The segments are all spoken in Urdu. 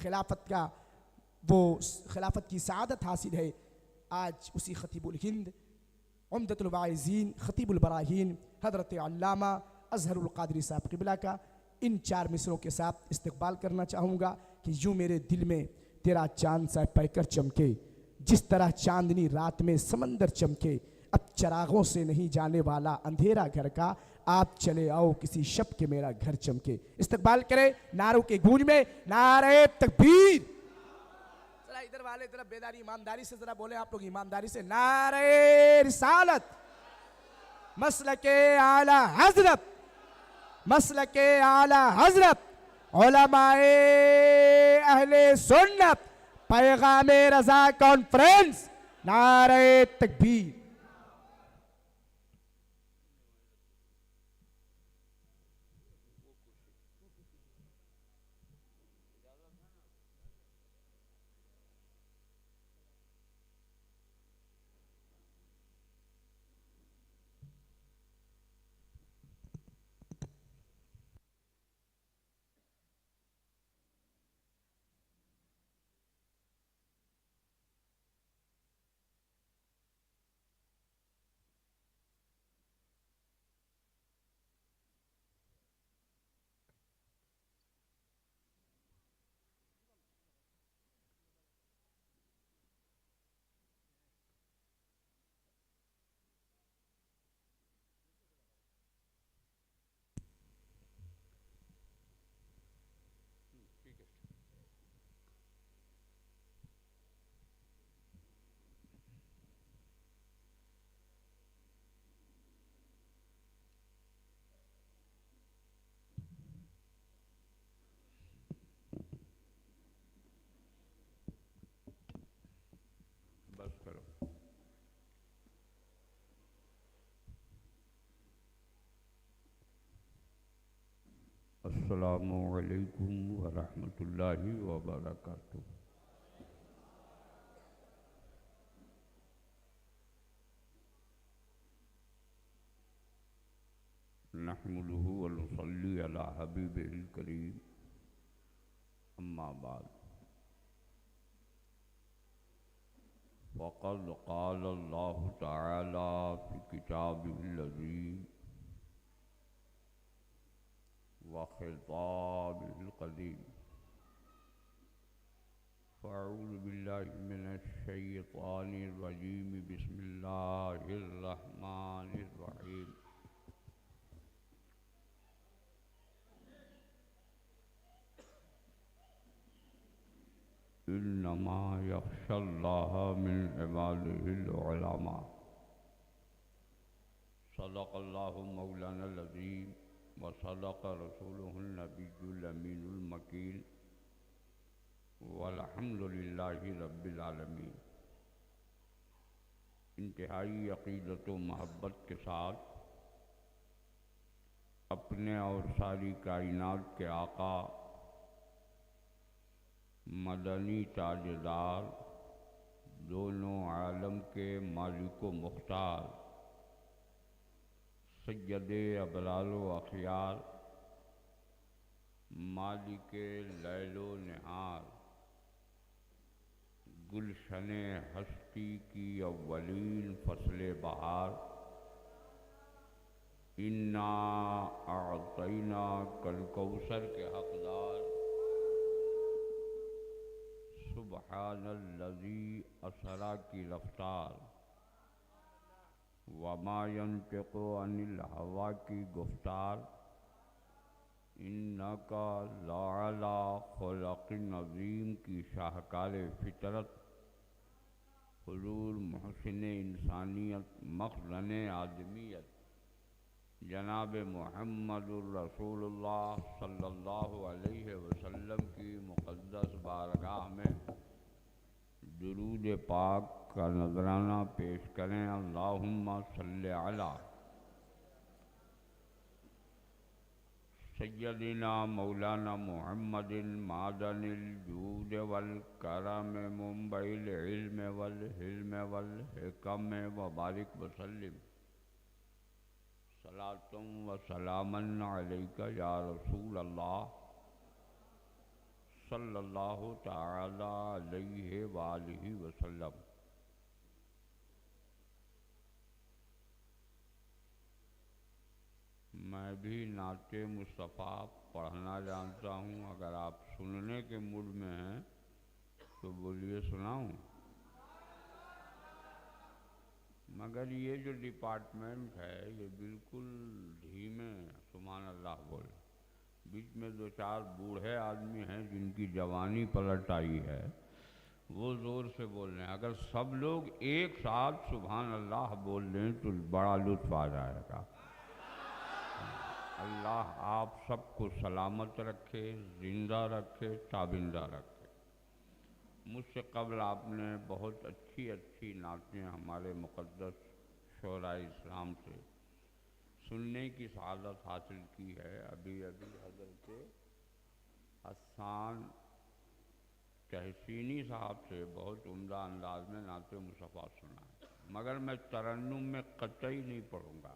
خلافت کا وہ خلافت کی سعادت حاصل ہے. آج اسی خطیب الہند عمدۃ الواعظین خطیب البراہین حضرت علامہ اظہر القادری صاحب قبلہ کا ان 4 مصروں کے ساتھ استقبال کرنا چاہوں گا کہ یوں میرے دل میں تیرا چاند سا پہ کر چمکے، جس طرح چاندنی رات میں سمندر چمکے، اب چراغوں سے نہیں جانے والا اندھیرا گھر کا، آپ چلے آؤ کسی شب کے میرا گھر چمکے. استقبال کرے نعروں کے گونج میں نعرہ تکبیر. ذرا ادھر والے طرف بیداری ایمانداری سے ذرا بولیں آپ لوگ ایمانداری سے. نعرہ رسالت، مسلک اعلی حضرت، مسلک اعلی حضرت، علماء اہل سنت، پیغام رضا کانفرنس. نعرہ تکبیر. بس کرو. السلام علیکم ورحمۃ اللہ وبرکاتہ. نحمده ونصلی علی حبیبہ الکریم. اما بعد وقد قال اللہ تعالی فی کتابہ العزیز وخطابہ القدیم. فاعوذ باللہ من الشیطان الرجیم. بسم اللہ الرحمن الرحیم. انما یخشی اللہ من عبادہ العلماء. صدق اللہ مولانا العظیم وصدق رسولہ النبی الامین المکین والحمد للہ رب العالمین. انتہائی عقیدت و محبت کے ساتھ اپنے اور ساری کائنات کے آقا مدنی تاجدار دونوں عالم کے مالک و مختار سید ابرار و اخیار مالک لیل و نہار گلشن ہستی کی اولین فصل بہار انا اعطینا کل کوثر کے حقدار سبحان الذی اسریٰ کی رفتار وما ینطق عن الہویٰ کی گفتار انکا لعلی خلق عظیم کی شاہکار فطرت حضور محسن انسانیت مخزن آدمیت جناب محمد الرسول اللہ صلی اللہ علیہ وسلم کی مقدس بارگاہ میں درود پاک کا نذرانہ پیش کریں. اللہم صلی علی سیدنا مولانا محمد معدن الجود والکرم منبع العلم والحلم والحکم وبارک وسلم. صلاۃ و سلاما علیک یا رسول اللہ. صلی اللہ تعالی علیہ وآلہ وسلم۔ میں بھی نعت مصطفیٰ پڑھنا جانتا ہوں، اگر آپ سننے کے موڈ میں ہیں تو بولیے سناؤں، مگر یہ جو ڈپارٹمنٹ ہے یہ بالکل دھیمے سبحان اللہ بول، بیچ میں دو چار بوڑھے آدمی ہیں جن کی جوانی پلٹ آئی ہے، وہ زور سے بول رہے ہیں، اگر سب لوگ ایک ساتھ سبحان اللہ بول لیں تو بڑا لطف آ جائے گا۔ اللہ آپ سب کو سلامت رکھے، زندہ رکھے، تابندہ رکھے۔ مجھ سے قبل آپ نے بہت اچھی اچھی نعتیں ہمارے مقدس شعراء اسلام سے سننے کی سعادت حاصل کی ہے۔ ابھی حضرت حسان تحسینی صاحب سے بہت عمدہ انداز میں نعت مصطفیٰ سنا ہے، مگر میں ترنم میں قطعی نہیں پڑھوں گا۔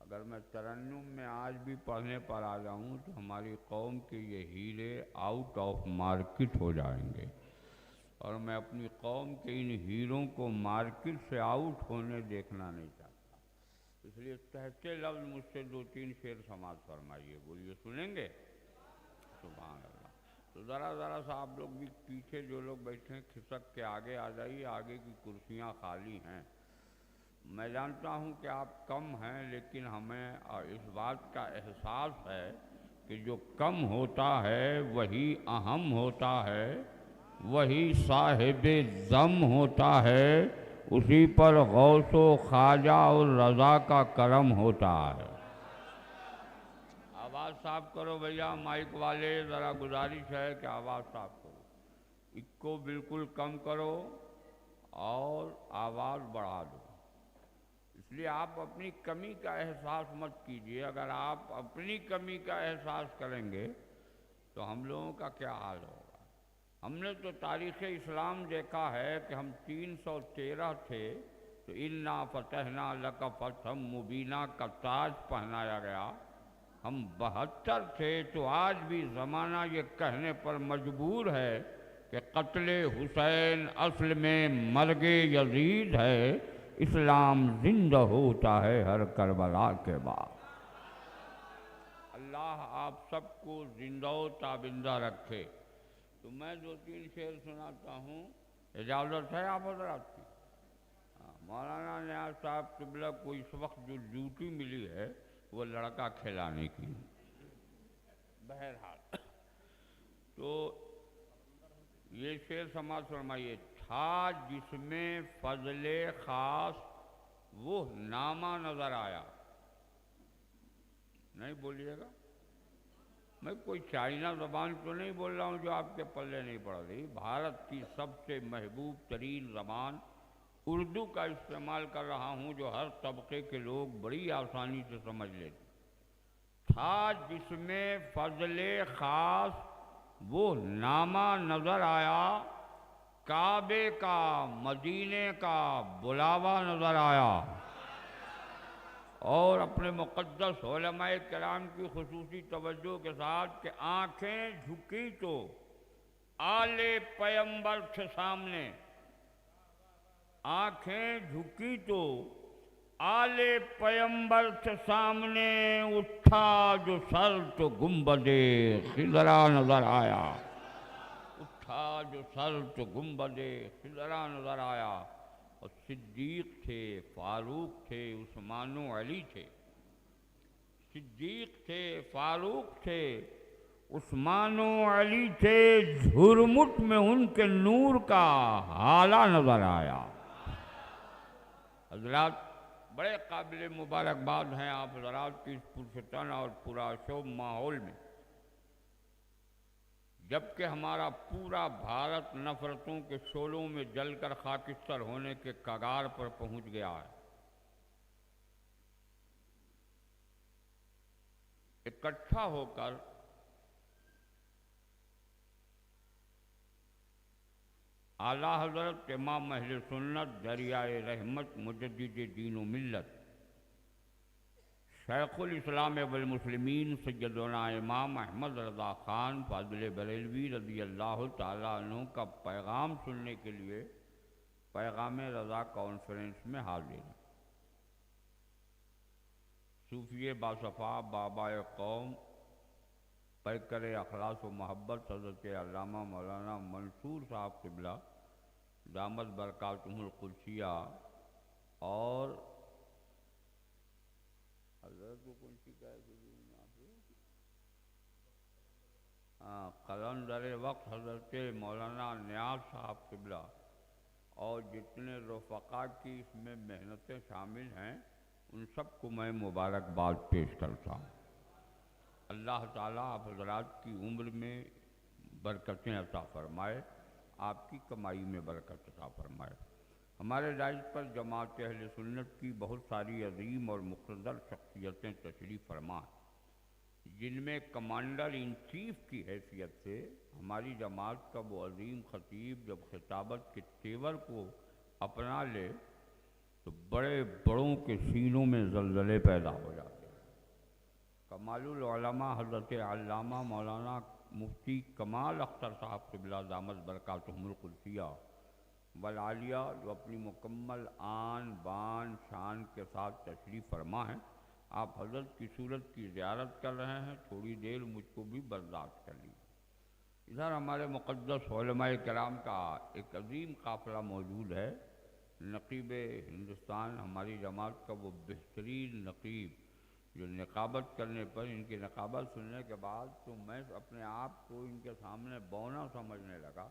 اگر میں ترنم میں آج بھی پڑھنے پر آ جاؤں تو ہماری قوم کے یہ ہیرے آؤٹ آف مارکیٹ ہو جائیں گے، اور میں اپنی قوم کے ان ہیروں کو مارکیٹ سے آؤٹ ہونے دیکھنا نہیں چاہتا، اس لیے کہتے لفظ مجھ سے دو تین شعر سماعت فرمائیے، بولیے سنیں گے؟ سبحان اللہ۔ تو ذرا سا آپ لوگ بھی پیچھے جو لوگ بیٹھے ہیں کھسک کے آگے آ جائیے، آگے کی کرسیاں خالی ہیں۔ میں جانتا ہوں کہ آپ کم ہیں، لیکن ہمیں اس بات کا احساس ہے کہ جو کم ہوتا ہے وہی اہم ہوتا ہے، وہی صاحب دم ہوتا ہے، اسی پر غوث و خواجہ اور رضا کا کرم ہوتا ہے۔ آواز صاف کرو بھیا، مائک والے ذرا گزارش ہے کہ آواز صاف کرو، اس کو بالکل کم کرو اور آواز بڑھا دو، اس لیے آپ اپنی کمی کا احساس مت کیجیے۔ اگر آپ اپنی کمی کا احساس کریں گے تو ہم لوگوں کا کیا حال ہوگا؟ ہم نے تو تاریخ اسلام دیکھا ہے کہ ہم 313 تھے تو اِنَّا فَتَحْنَا لَكَ فَتْحًا مُبِینًا کا تاج پہنایا گیا، ہم 72 تھے تو آج بھی زمانہ یہ کہنے پر مجبور ہے کہ قتل حسین اصل میں مرگ یزید ہے، اسلام زندہ ہوتا ہے ہر کربلا کے بعد۔ اللہ آپ سب کو زندہ و تابندہ رکھے۔ تو میں دو تین شعر سناتا ہوں، اجازت ہے آپ حضرات کی؟ مولانا نیاز صاحب قبلہ کو اس وقت جو ڈیوٹی ملی ہے وہ لڑکا کھلانے کی، بہرحال تو یہ شعر سماعت فرمائیے۔ تھا جس میں فضل خاص وہ نامہ نظر آیا، نہیں بولیے گا، میں کوئی چائنا زبان تو نہیں بول رہا ہوں جو آپ کے پلے نہیں پڑ رہی، بھارت کی سب سے محبوب ترین زبان اردو کا استعمال کر رہا ہوں جو ہر طبقے کے لوگ بڑی آسانی سے سمجھ لیتے۔ تھا جس میں فضل خاص وہ نامہ نظر آیا، کعبے کا مدینے کا بلاوا نظر آیا، اور اپنے مقدس علماء کرام کی خصوصی توجہ کے ساتھ کہ آنکھیں جھکی تو آل پیمبر کے سامنے، آنکھیں جھکی تو آل پیمبر کے سامنے، اٹھا جو سر تو گنبد خضرا نظر آیا، اٹھا جو سر تو گنبد خضرا نظر آیا۔ اور صدیق تھے، فاروق تھے، عثمان و علی تھے، صدیق تھے، فاروق تھے، عثمان و علی تھے، جھرمٹ میں ان کے نور کا ہالہ نظر آیا۔ حضرات بڑے قابل مبارکباد ہیں آپ حضرات کی اس پرفتن اور پرآشوب ماحول میں، جبکہ ہمارا پورا بھارت نفرتوں کے شعلوں میں جل کر خاکستر ہونے کے کگار پر پہنچ گیا ہے۔ اکٹھا ہو کر اعلیٰ حضرت امام اہل سنت دریائے رحمت مجدد دین و ملت شیخ الاسلام والمسلمین سیدنا امام احمد رضا خان فاضل بریلوی رضی اللہ تعالیٰ عنہ کا پیغام سننے کے لیے پیغام رضا کانفرنس میں حاضر ہیں۔ صوفی باصفا بابا قوم پیکر اخلاص و محبت حضرت علامہ مولانا منصور صاحب قبلہ دامت برکاتہم القدسیہ اور حضرت کو کون سی کہا قلندر وقت حضرت مولانا نیاز صاحب قبلہ اور جتنے رفقا کی اس میں محنتیں شامل ہیں ان سب کو میں مبارکباد پیش کرتا ہوں۔ اللہ تعالیٰ آپ حضرات کی عمر میں برکتیں عطا فرمائے، آپ کی کمائی میں برکت عطا فرمائے۔ ہمارے دائز پر جماعت اہل سنت کی بہت ساری عظیم اور مقتدر شخصیتیں تشریف فرما ہیں، جن میں کمانڈر ان چیف کی حیثیت سے ہماری جماعت کا وہ عظیم خطیب جب خطابت کے تیور کو اپنا لے تو بڑے بڑوں کے سینوں میں زلزلے پیدا ہو جاتے ہیں۔ کمال العلماء حضرت علامہ مولانا مفتی کمال اختر صاحب قبلہ دامت برکاتہم القدسیہ والعالیہ جو اپنی مکمل آن بان شان کے ساتھ تشریف فرما ہیں، آپ حضرت کی صورت کی زیارت کر رہے ہیں، تھوڑی دیر مجھ کو بھی برداشت کر لیجیے۔ ادھر ہمارے مقدس علماء کرام کا ایک عظیم قافلہ موجود ہے۔ نقیب ہندوستان ہماری جماعت کا وہ بہترین نقیب جو نقابت کرنے پر ان کی نقابت سننے کے بعد تو میں اپنے آپ کو ان کے سامنے بونا سمجھنے لگا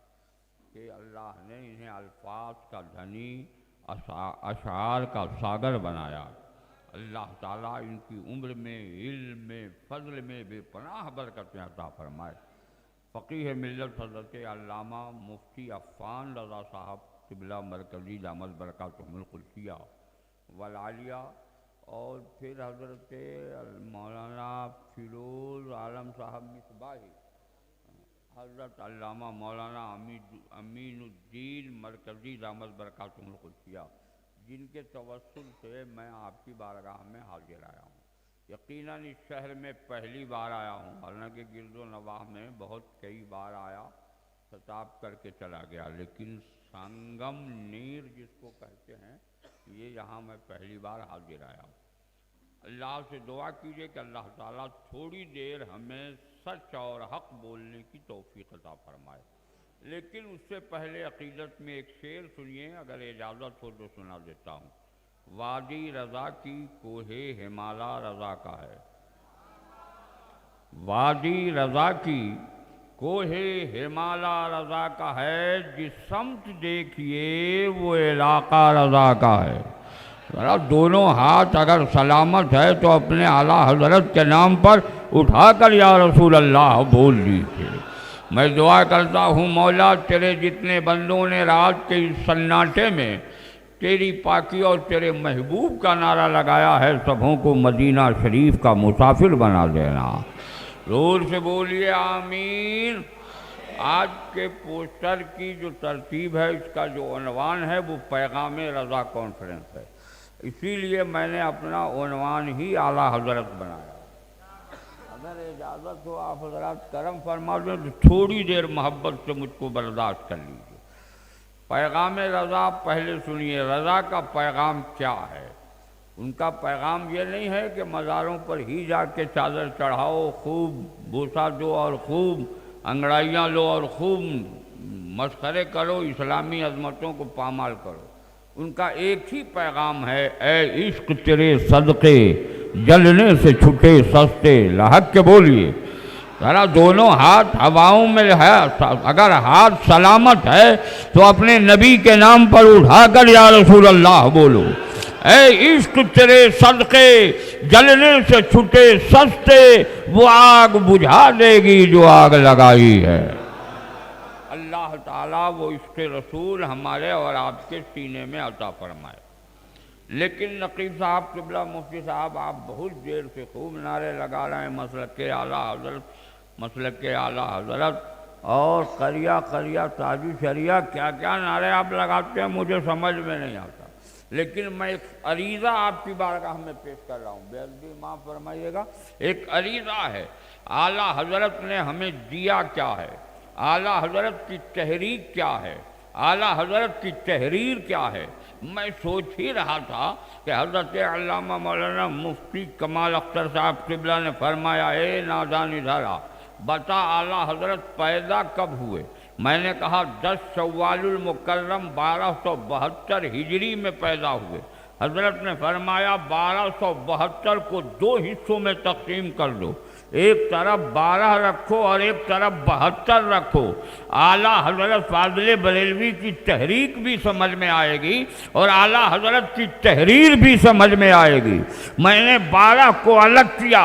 کہ اللہ نے انہیں الفاظ کا دھنی، اشعار کا ساگر بنایا۔ اللہ تعالیٰ ان کی عمر میں، علم میں، فضل میں بے پناہ برکتیں عطا فرمائے۔ فقیہ ملت حضرت علامہ مفتی عفان رضا صاحب قبلہ مرکزی دامت برکاتہم القدسیہ والعالیہ اور پھر حضرت مولانا فیروز عالم صاحب مصباحی، حضرت علامہ مولانا امین الدین مرکزی دامت برکاتہم القدسیہ، جن کے توسل سے میں آپ کی بارگاہ میں حاضر آیا ہوں۔ یقیناً اس شہر میں پہلی بار آیا ہوں، حالانکہ گرد و نواح میں بہت کئی بار آیا، خطاب کر کے چلا گیا، لیکن سنگم نیر جس کو کہتے ہیں یہ یہاں میں پہلی بار حاضر آیا ہوں۔ اللہ سے دعا کیجئے کہ اللہ تعالیٰ تھوڑی دیر ہمیں سچ اور حق بولنے کی توفیق عطا فرمائے، لیکن اس سے پہلے عقیدت میں ایک شعر سنیے، اگر اجازت ہو تو سنا دیتا ہوں۔ وادی رضا کی کوہ ہمالا رضا کا ہے، وادی رضا کی کوہ ہمالا رضا کا ہے، جس سمت دیکھیے وہ علاقہ رضا کا ہے۔ ذرا دونوں ہاتھ اگر سلامت ہے تو اپنے اعلیٰ حضرت کے نام پر اٹھا کر یا رسول اللہ بول لیجیے۔ میں دعا کرتا ہوں مولا تیرے جتنے بندوں نے رات کے اس سناٹے میں تیری پاکی اور تیرے محبوب کا نعرہ لگایا ہے، سبوں کو مدینہ شریف کا مسافر بنا دینا۔ زور سے بولیے آمین۔ آج کے پوسٹر کی جو ترتیب ہے، اس کا جو عنوان ہے وہ پیغام رضا کانفرنس ہے، اسی لیے میں نے اپنا عنوان ہی اعلیٰ حضرت بنایا۔ اگر اجازت ہو آپ حضرات کرم فرما دیں تو تھوڑی دیر محبت سے مجھ کو برداشت کر لیجیے۔ پیغام رضا پہلے سنیے، رضا کا پیغام کیا ہے؟ ان کا پیغام یہ نہیں ہے کہ مزاروں پر ہی جا کے چادر چڑھاؤ، خوب بوسہ دو اور خوب انگڑائیاں لو اور خوب مسخرے کرو، اسلامی عظمتوں کو پامال کرو۔ ان کا ایک ہی پیغام ہے، اے عشق تیرے صدقے جلنے سے چھٹے سستے، لحق کے بولیے۔ ذرا دونوں ہاتھ ہواؤں میں ہے، اگر ہاتھ سلامت ہے تو اپنے نبی کے نام پر اٹھا کر یا رسول اللہ بولو۔ اے عشق تیرے صدقے جلنے سے چھٹے سستے، وہ آگ بجھا دے گی جو آگ لگائی ہے۔ اللہ تعالیٰ وہ عشق رسول ہمارے اور آپ کے سینے میں عطا فرمائے۔ لیکن نقیب صاحب قبلہ مفتی صاحب آپ بہت دیر سے خوب نعرے لگا رہے ہیں، مسلک اعلیٰ حضرت، مسلک اعلیٰ حضرت اور قریہ قریہ تاج شریعہ، کیا کیا نعرے آپ لگاتے ہیں مجھے سمجھ میں نہیں آتا۔ لیکن میں ایک عریضہ آپ کی بارگاہ میں پیش کر رہا ہوں، بے ادبی معاف فرمائیے گا، ایک عریضہ ہے۔ اعلیٰ حضرت نے ہمیں دیا کیا ہے، اعلیٰ حضرت کی تحریک کیا ہے، اعلیٰ حضرت کی تحریر کیا ہے۔ میں سوچ ہی رہا تھا کہ حضرت علامہ مولانا مفتی کمال اختر صاحب قبلہ نے فرمایا، اے نادان ادھر آ، بتا اعلیٰ حضرت پیدا کب ہوئے؟ میں نے کہا 10 شوال المکرم 1272 ہجری میں پیدا ہوئے۔ حضرت نے فرمایا 1272 کو 2 حصوں میں تقسیم کر دو، ایک طرف 12 رکھو اور ایک طرف 72 رکھو۔ اعلیٰ حضرت فاضل بریلوی کی تحریک بھی سمجھ میں آئے گی اور اعلیٰ حضرت کی تحریر بھی سمجھ میں آئے گی۔ میں نے 12 کو الگ کیا،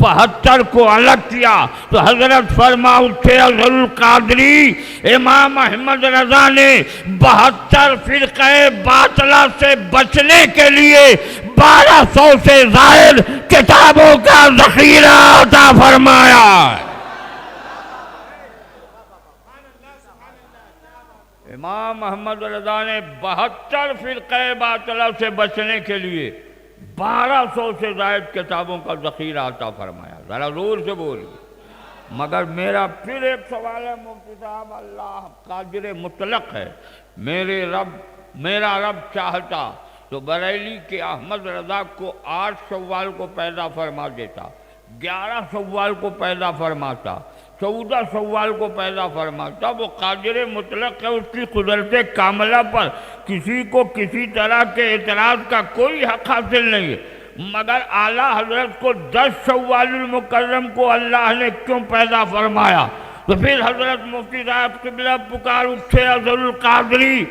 72 کو الگ کیا تو حضرت فرما اٹھے اظہر القادری امام احمد رضا نے 72 فرقہ باطلہ سے بچنے کے لیے 1200 سے زائد کتابوں کا ذخیرہ عطا فرمایا۔ امام احمد رضا نے 72 فرقہ باطلہ سے بچنے کے لیے 1200 سے زائد کتابوں کا ذخیرہ عطا فرمایا۔ ذرا زور سے بولیے۔ مگر میرا پھر ایک سوال ہے مفتی صاحب، اللہ قادر مطلق ہے، میرا رب چاہتا تو بریلی کے احمد رضا کو 8 شوال کو پیدا فرما دیتا، 11 شوال کو پیدا فرماتا، 14 شوال کو پیدا فرماتا۔ وہ قادر مطلق ہے، اس کی قدرت کاملہ پر کسی کو کسی طرح کے اعتراض کا کوئی حق حاصل نہیں ہے۔ مگر اعلیٰ حضرت کو 10 شوال المکرم کو اللہ نے کیوں پیدا فرمایا؟ تو پھر حضرت مفتی صاحب قبلہ پکار اٹھے اظہر القادری،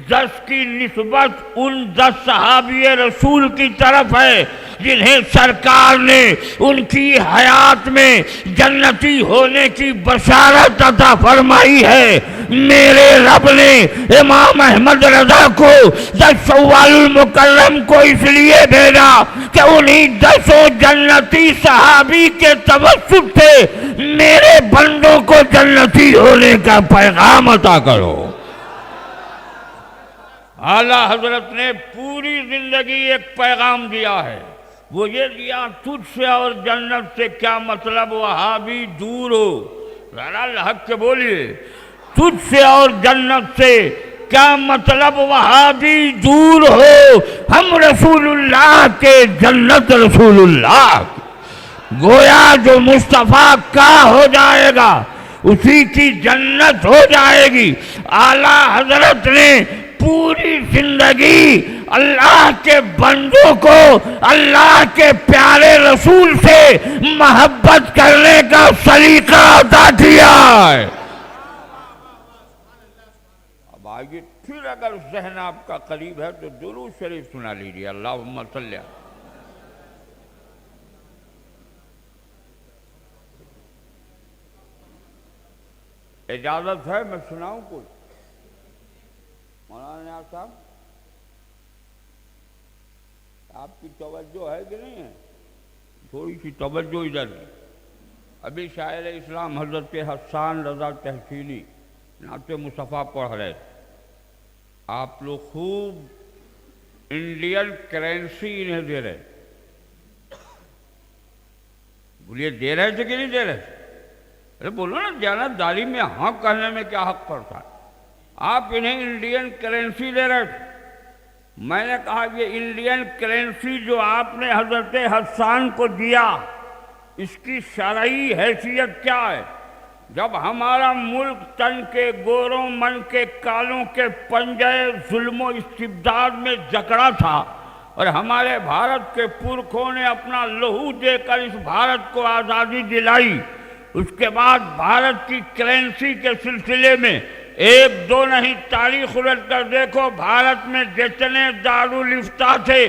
10 کی نسبت ان 10 صحابی رسول کی طرف ہے جنہیں سرکار نے ان کی حیات میں جنتی ہونے کی بشارت عطا فرمائی ہے۔ میرے رب نے امام احمد رضا کو 10 شوال المکرم کو اس لیے بھیجا کہ انہی 10 جنتی صحابی کے توسط سے میرے بندوں کو جنتی ہونے کا پیغام عطا کرو۔ اعلیٰ حضرت نے پوری زندگی ایک پیغام دیا ہے، وہ یہ دیا تجھ سے اور جنت سے کیا مطلب وہابی دور ہو۔ ذرا الحق کے بولیے، تجھ سے اور جنت سے کیا مطلب وہابی دور ہو، ہم رسول اللہ کے جنت رسول اللہ کی۔ گویا جو مصطفیٰ کا ہو جائے گا اسی کی جنت ہو جائے گی۔ اعلیٰ حضرت نے پوری زندگی اللہ کے بندوں کو اللہ کے پیارے رسول سے محبت کرنے کا سلیقہ عطا کیا ہے۔ اب آئیے پھر اگر ذہن آپ کا قریب ہے تو درود شریف سنا لیجیے، اللہم صلی اللہ۔ اجازت ہے میں سناؤں کچھ؟ مولانا صاحب آپ کی توجہ ہے کہ نہیں ہے؟ تھوڑی سی توجہ ادھر۔ ابھی شاعر اسلام حضرت حسان رضا تحصیلی نعت مصطفیٰ پڑھ رہے تھے، آپ لوگ خوب انڈین کرنسی انہیں دے رہے، بولیے دے رہے تھے کہ نہیں دے رہے تھے؟ ارے بولو نا، جانت داری میں ہاں کہنے میں کیا حق پڑتا ہے؟ آپ انہیں انڈین کرنسی دے رہے تھے۔ میں نے کہا یہ انڈین کرنسی جو آپ نے حضرت حسان کو دیا، اس کی شرعی حیثیت کیا ہے؟ جب ہمارا ملک تن کے گوروں من کے کالوں کے پنجے ظلم و استبداد میں جکڑا تھا اور ہمارے بھارت کے پرکھوں نے اپنا لہو دے کر اس بھارت کو آزادی دلائی، اس کے بعد بھارت کی کرنسی کے سلسلے میں ایک دو نہیں تاریخ الٹ کر دیکھو، بھارت میں جتنے دارالفتہ تھے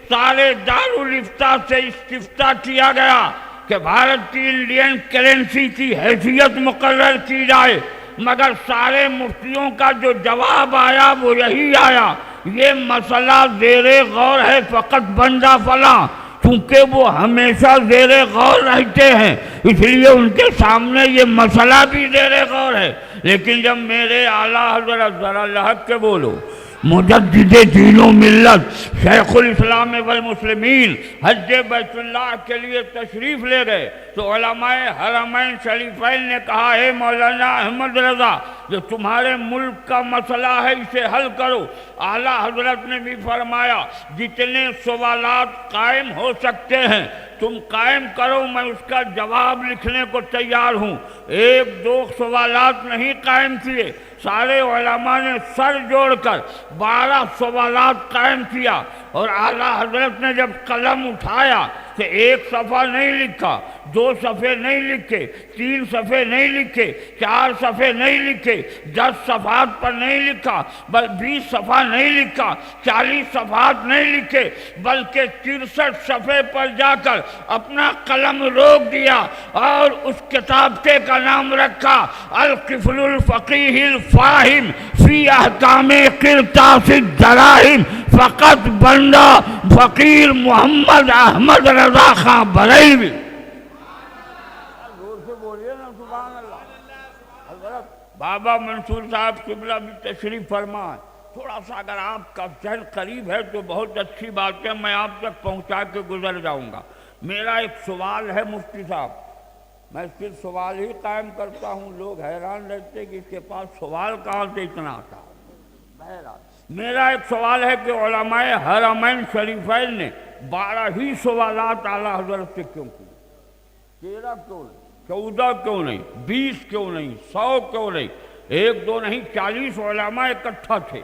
سارے دارالفتہ سے استفتاء کیا گیا کہ بھارت کی انڈین کرنسی کی حیثیت مقرر کی جائے، مگر سارے مفتیوں کا جو جواب آیا وہ یہی آیا، یہ مسئلہ زیر غور ہے فقط بندہ فلاں۔ چونکہ وہ ہمیشہ زیر غور رہتے ہیں اس لیے ان کے سامنے یہ مسئلہ بھی زیر غور ہے۔ لیکن جب میرے اعلیٰ حضرت ذرا لحق کے بولو، مجدد دین و ملت شیخ الاسلام والمسلمین حج بیت اللہ کے لیے تشریف لے گئے تو علماء حرمین شریفین نے کہا ہے مولانا احمد رضا جو تمہارے ملک کا مسئلہ ہے اسے حل کرو. اعلیٰ حضرت نے بھی فرمایا جتنے سوالات قائم ہو سکتے ہیں تم قائم کرو، میں اس کا جواب لکھنے کو تیار ہوں. ایک دو سوالات نہیں قائم کیے، سارے علماء نے سر جوڑ کر 12 سوالات قائم کیا. اور اعلیٰ حضرت نے جب قلم اٹھایا کہ 1 صفحہ نہیں لکھا، 2 صفحے نہیں لکھے، 3 صفحے نہیں لکھے، 4 صفحے نہیں لکھے، 10 صفحات پر نہیں لکھا، 20 صفحہ نہیں لکھا، 40 صفحات نہیں لکھے، بلکہ 63 صفحے پر جا کر اپنا قلم روک دیا اور اس کتابے کا نام رکھا القفل الفقیہ الفاہم فی احکام قرطاس الدراہم فقط بندہ فقیر محمد احمد رضا خان بریلوی. زور سے بولیے نا سبحان اللہ. حضرت بابا منصور صاحب قبلہ بھی تشریف فرمائے. تھوڑا سا اگر آپ کا ذہن قریب ہے تو بہت اچھی بات ہے، میں آپ تک پہنچا کے گزر جاؤں گا. میرا ایک سوال ہے مفتی صاحب، میں صرف سوال ہی قائم کرتا ہوں، لوگ حیران رہتے کہ اس کے پاس سوال کہاں سے اتنا آتا. میرا ایک سوال ہے کہ علماء حرمین شریفین نے 12 ہی سوالات اعلیٰ حضرت سے کیوں کیے؟ 13 کیوں نہیں، 14 کیوں نہیں، 20 کیوں نہیں، 100 کیوں نہیں؟ 1 2 نہیں، 40 علماء اکٹھا تھے،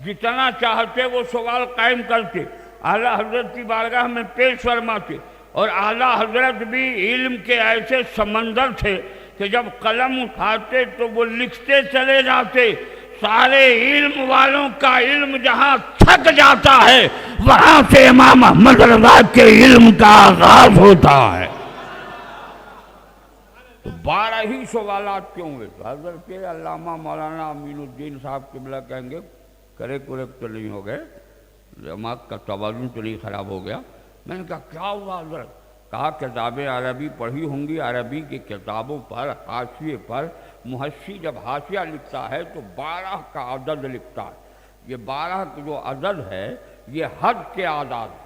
جتنا چاہتے وہ سوال قائم کرتے، اعلیٰ حضرت کی بارگاہ میں پیش فرماتے. اور اعلیٰ حضرت بھی علم کے ایسے سمندر تھے کہ جب قلم اٹھاتے تو وہ لکھتے چلے جاتے. سارے علم والوں کا علم جہاں تھک جاتا ہے وہاں سے امام احمد رضا کے علم کا آغاز ہوتا ہے. تو 12 ہی سوالات کیوں ہوئے؟ حضرت علامہ مولانا امین الدین صاحب قبلہ کہیں گے کریکٹ تو نہیں ہو گئے، دماغ کا توازن تو نہیں خراب ہو گیا. میں نے کہا کیا ہوا حضرت؟ کہا کتابیں عربی پڑھی ہوں گی، عربی کی کتابوں پر حاشیے پر محشی جب حاشیہ لکھتا ہے تو 12 کا عدد لکھتا ہے. یہ 12 کا جو عدد ہے یہ حد کے اعداد ہے،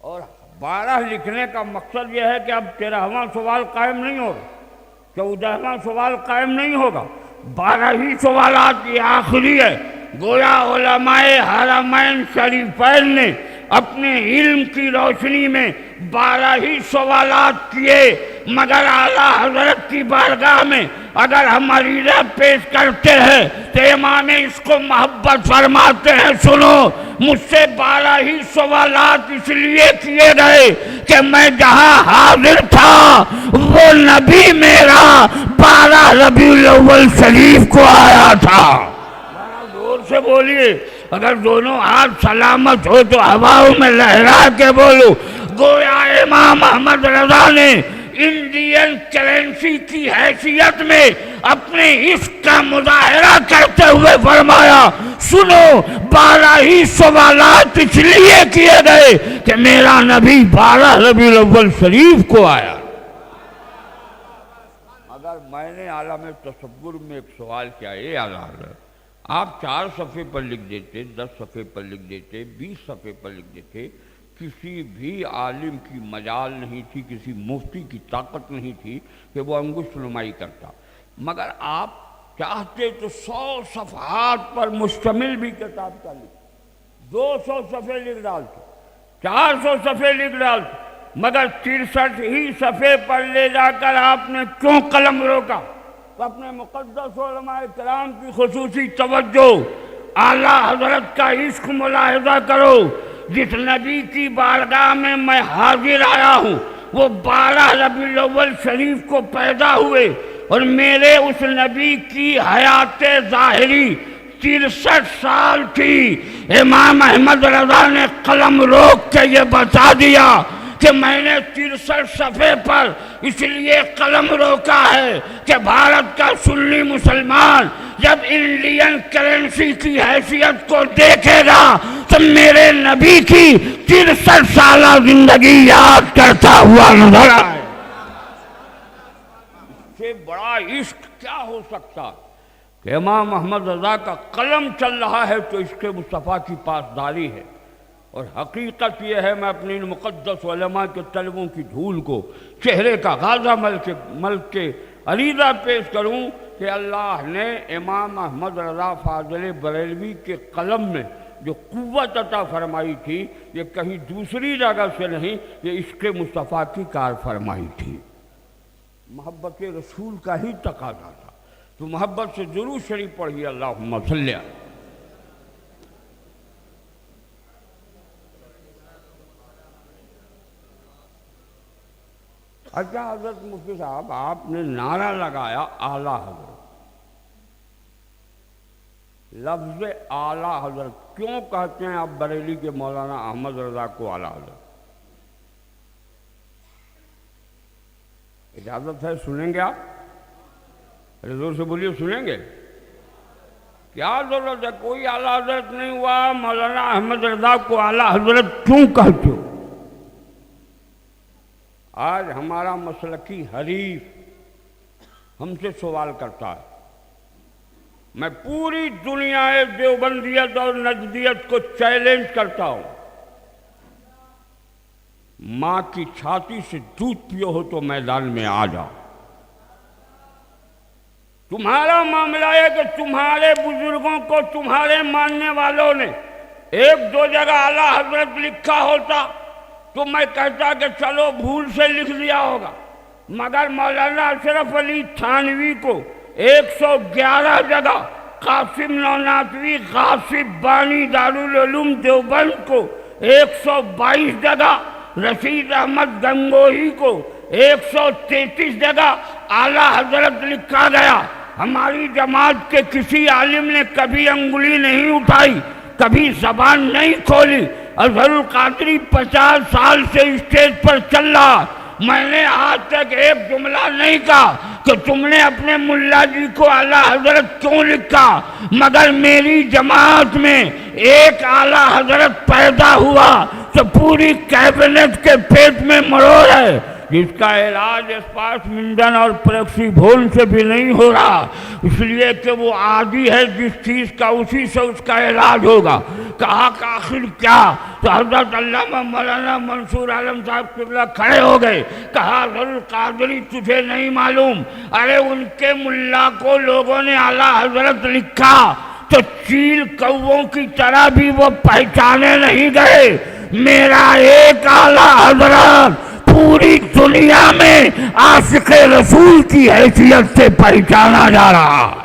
اور 12 لکھنے کا مقصد یہ ہے کہ اب 13واں سوال قائم نہیں ہوگا، 14واں سوال قائم نہیں ہوگا، 12 ہی سوالات یہ آخری ہے. گویا علماء حرمین شریفین نے اپنے علم کی روشنی میں 12 ہی سوالات کیے. مگر اعلیٰ حضرت کی بارگاہ میں اگر ہم عریضہ پیش کرتے ہیں تو امام اس کو محبت فرماتے ہیں سنو مجھ سے 12 ہی سوالات اس لیے کیے گئے کہ میں جہاں حاضر تھا وہ نبی میرا 12 ربیع الاول شریف کو آیا تھا. زور سے بولیے، اگر دونوں ہاتھ سلامت ہو تو ہواؤں میں لہرا کے بولو. گویا امام احمد رضا نے انڈین کرنسی کی حیثیت میں اپنے عشق کا مظاہرہ کرتے ہوئے فرمایا سنو 12 ہی سوالات اس لیے کیے گئے کہ میرا نبی 12 ربیع الاول شریف کو آیا. اگر میں نے عالم تصور میں ایک سوال کیا ہے اعلیٰ حضرت، آپ 4 صفحے پر لکھ دیتے، 10 صفحے پر لکھ دیتے، 20 صفحے پر لکھ دیتے، کسی بھی عالم کی مجال نہیں تھی، کسی مفتی کی طاقت نہیں تھی کہ وہ انگشت نمائی کرتا. مگر آپ چاہتے تو 100 صفحات پر مشتمل بھی کتاب کا لکھ، 200 صفحے لکھ ڈالتے، 400 صفحے لکھ ڈالتے، مگر 63 ہی صفحے پر لے جا کر آپ نے کیوں قلم روکا؟ تو اپنے مقدس علماء کرام کی خصوصی توجہ، اعلیٰ حضرت کا عشق ملاحظہ کرو. جس نبی کی بارگاہ میں میں حاضر آیا ہوں وہ 12 ربیع الاول شریف کو پیدا ہوئے، اور میرے اس نبی کی حیات ظاہری 63 سال تھی. امام احمد رضا نے قلم روک کے یہ بتا دیا کہ میں نے 63 صفحے پر اس لیے قلم روکا ہے کہ بھارت کا سنی مسلمان جب انڈین کرنسی کی حیثیت کو دیکھے گا تو میرے نبی کی 63 سالہ زندگی یاد کرتا ہوا نظر آئے. اس سے بڑا عشق کیا ہو سکتا؟ کہ امام محمد رضا کا قلم چل رہا ہے تو عشق مصطفیٰ کی پاسداری ہے، اور حقیقت یہ ہے میں اپنی مقدس علماء کے طلبوں کی دھول کو چہرے کا غازہ ملک کے عریضہ پیش کروں کہ اللہ نے امام احمد رضا فاضل بریلوی کے قلم میں جو قوت عطا فرمائی تھی یہ کہیں دوسری جگہ سے نہیں، یہ عشق مصطفیٰ کی کار فرمائی تھی، محبت رسول کا ہی تقاضا تھا۔ تو محبت سے ضرور شریف پڑھیے اللہم صلی علیہ۔ اچھا حضرت مفتی صاحب، آپ نے نعرہ لگایا اعلیٰ حضرت، لفظ اعلیٰ حضرت کیوں کہتے ہیں آپ بریلی کے مولانا احمد رضا کو اعلیٰ حضرت؟ اجازت ہے سنیں گے آپ؟ زور سے بولیے، سنیں گے؟ کیا ضرورت ہے؟ کوئی اعلیٰ حضرت نہیں ہوا، مولانا احمد رضا کو اعلیٰ حضرت کیوں کہتے ہو؟ آج ہمارا مسلکی حریف ہم سے سوال کرتا ہے، میں پوری دنیا دیوبندیت اور نجدیت کو چیلنج کرتا ہوں، ماں کی چھاتی سے دودھ پیو ہو تو میدان میں آ جاؤ۔ تمہارا معاملہ ہے کہ تمہارے بزرگوں کو تمہارے ماننے والوں نے ایک دو جگہ اعلیٰ حضرت لکھا ہوتا تو میں کہتا کہ چلو بھول سے لکھ لیا ہوگا، مگر مولانا اشرف علی تھانوی کو 111 جگہ، قاسم نوناتوی غاصب بانی دارالعلوم دیوبند کو 122 جگہ، رشید احمد گنگوہی کو 133 جگہ اعلیٰ حضرت لکھا گیا۔ ہماری جماعت کے کسی عالم نے کبھی انگلی نہیں اٹھائی، کبھی زبان نہیں کھولی۔ اظہر القادری 50 سال سے اسٹیج پر چل رہا، میں نے آج تک ایک جملہ نہیں کہا کہ تم نے اپنے ملا جی کو اعلیٰ حضرت کیوں لکھا، مگر میری جماعت میں ایک اعلیٰ حضرت پیدا ہوا تو پوری کیبنٹ کے پیٹ میں مروڑ ہے، جس کا علاج اسپاس منڈن اور پریکسی بھول سے بھی نہیں ہو رہا، اس لیے کہ وہ عادی ہے جس چیز کا اسی سے اس کا علاج ہوگا۔ کہا کہ آخر کیا؟ تو حضرت علامہ مولانا منصور عالم صاحب قبلہ کھڑے ہو گئے، کہا اظہر القادری تجھے نہیں معلوم؟ ارے ان کے ملا کو لوگوں نے اعلیٰ حضرت لکھا تو چیل کووں کی طرح بھی وہ پہچانے نہیں گئے۔ میرا ایک اعلیٰ حضرت پوری دنیا میں عاشق رسول کی حیثیت سے پہچانا جا رہا ہے،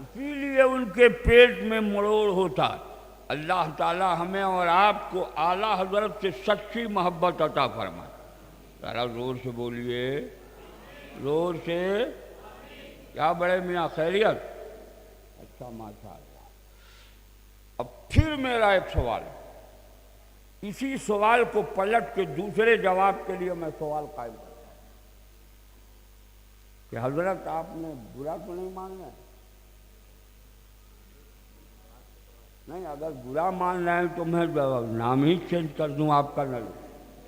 اسی لیے ان کے پیٹ میں مروڑ ہوتا ہے۔ اللہ تعالی ہمیں اور آپ کو اعلیٰ حضرت سے سچی محبت عطا فرمائے۔ ذرا زور سے بولیے، زور سے۔ کیا بڑے میاں خیریت؟ اچھا ماشاء اللہ۔ اب پھر میرا ایک سوال ہے، اسی سوال کو پلٹ کے دوسرے جواب کے لیے میں سوال قائم کرتا ہوں کہ حضرت آپ نے برا تو نہیں ماننا ہے؟ نہیں، اگر برا مان رہے ہیں تو میں نام ہی چینج کر دوں آپ کا، نہیں،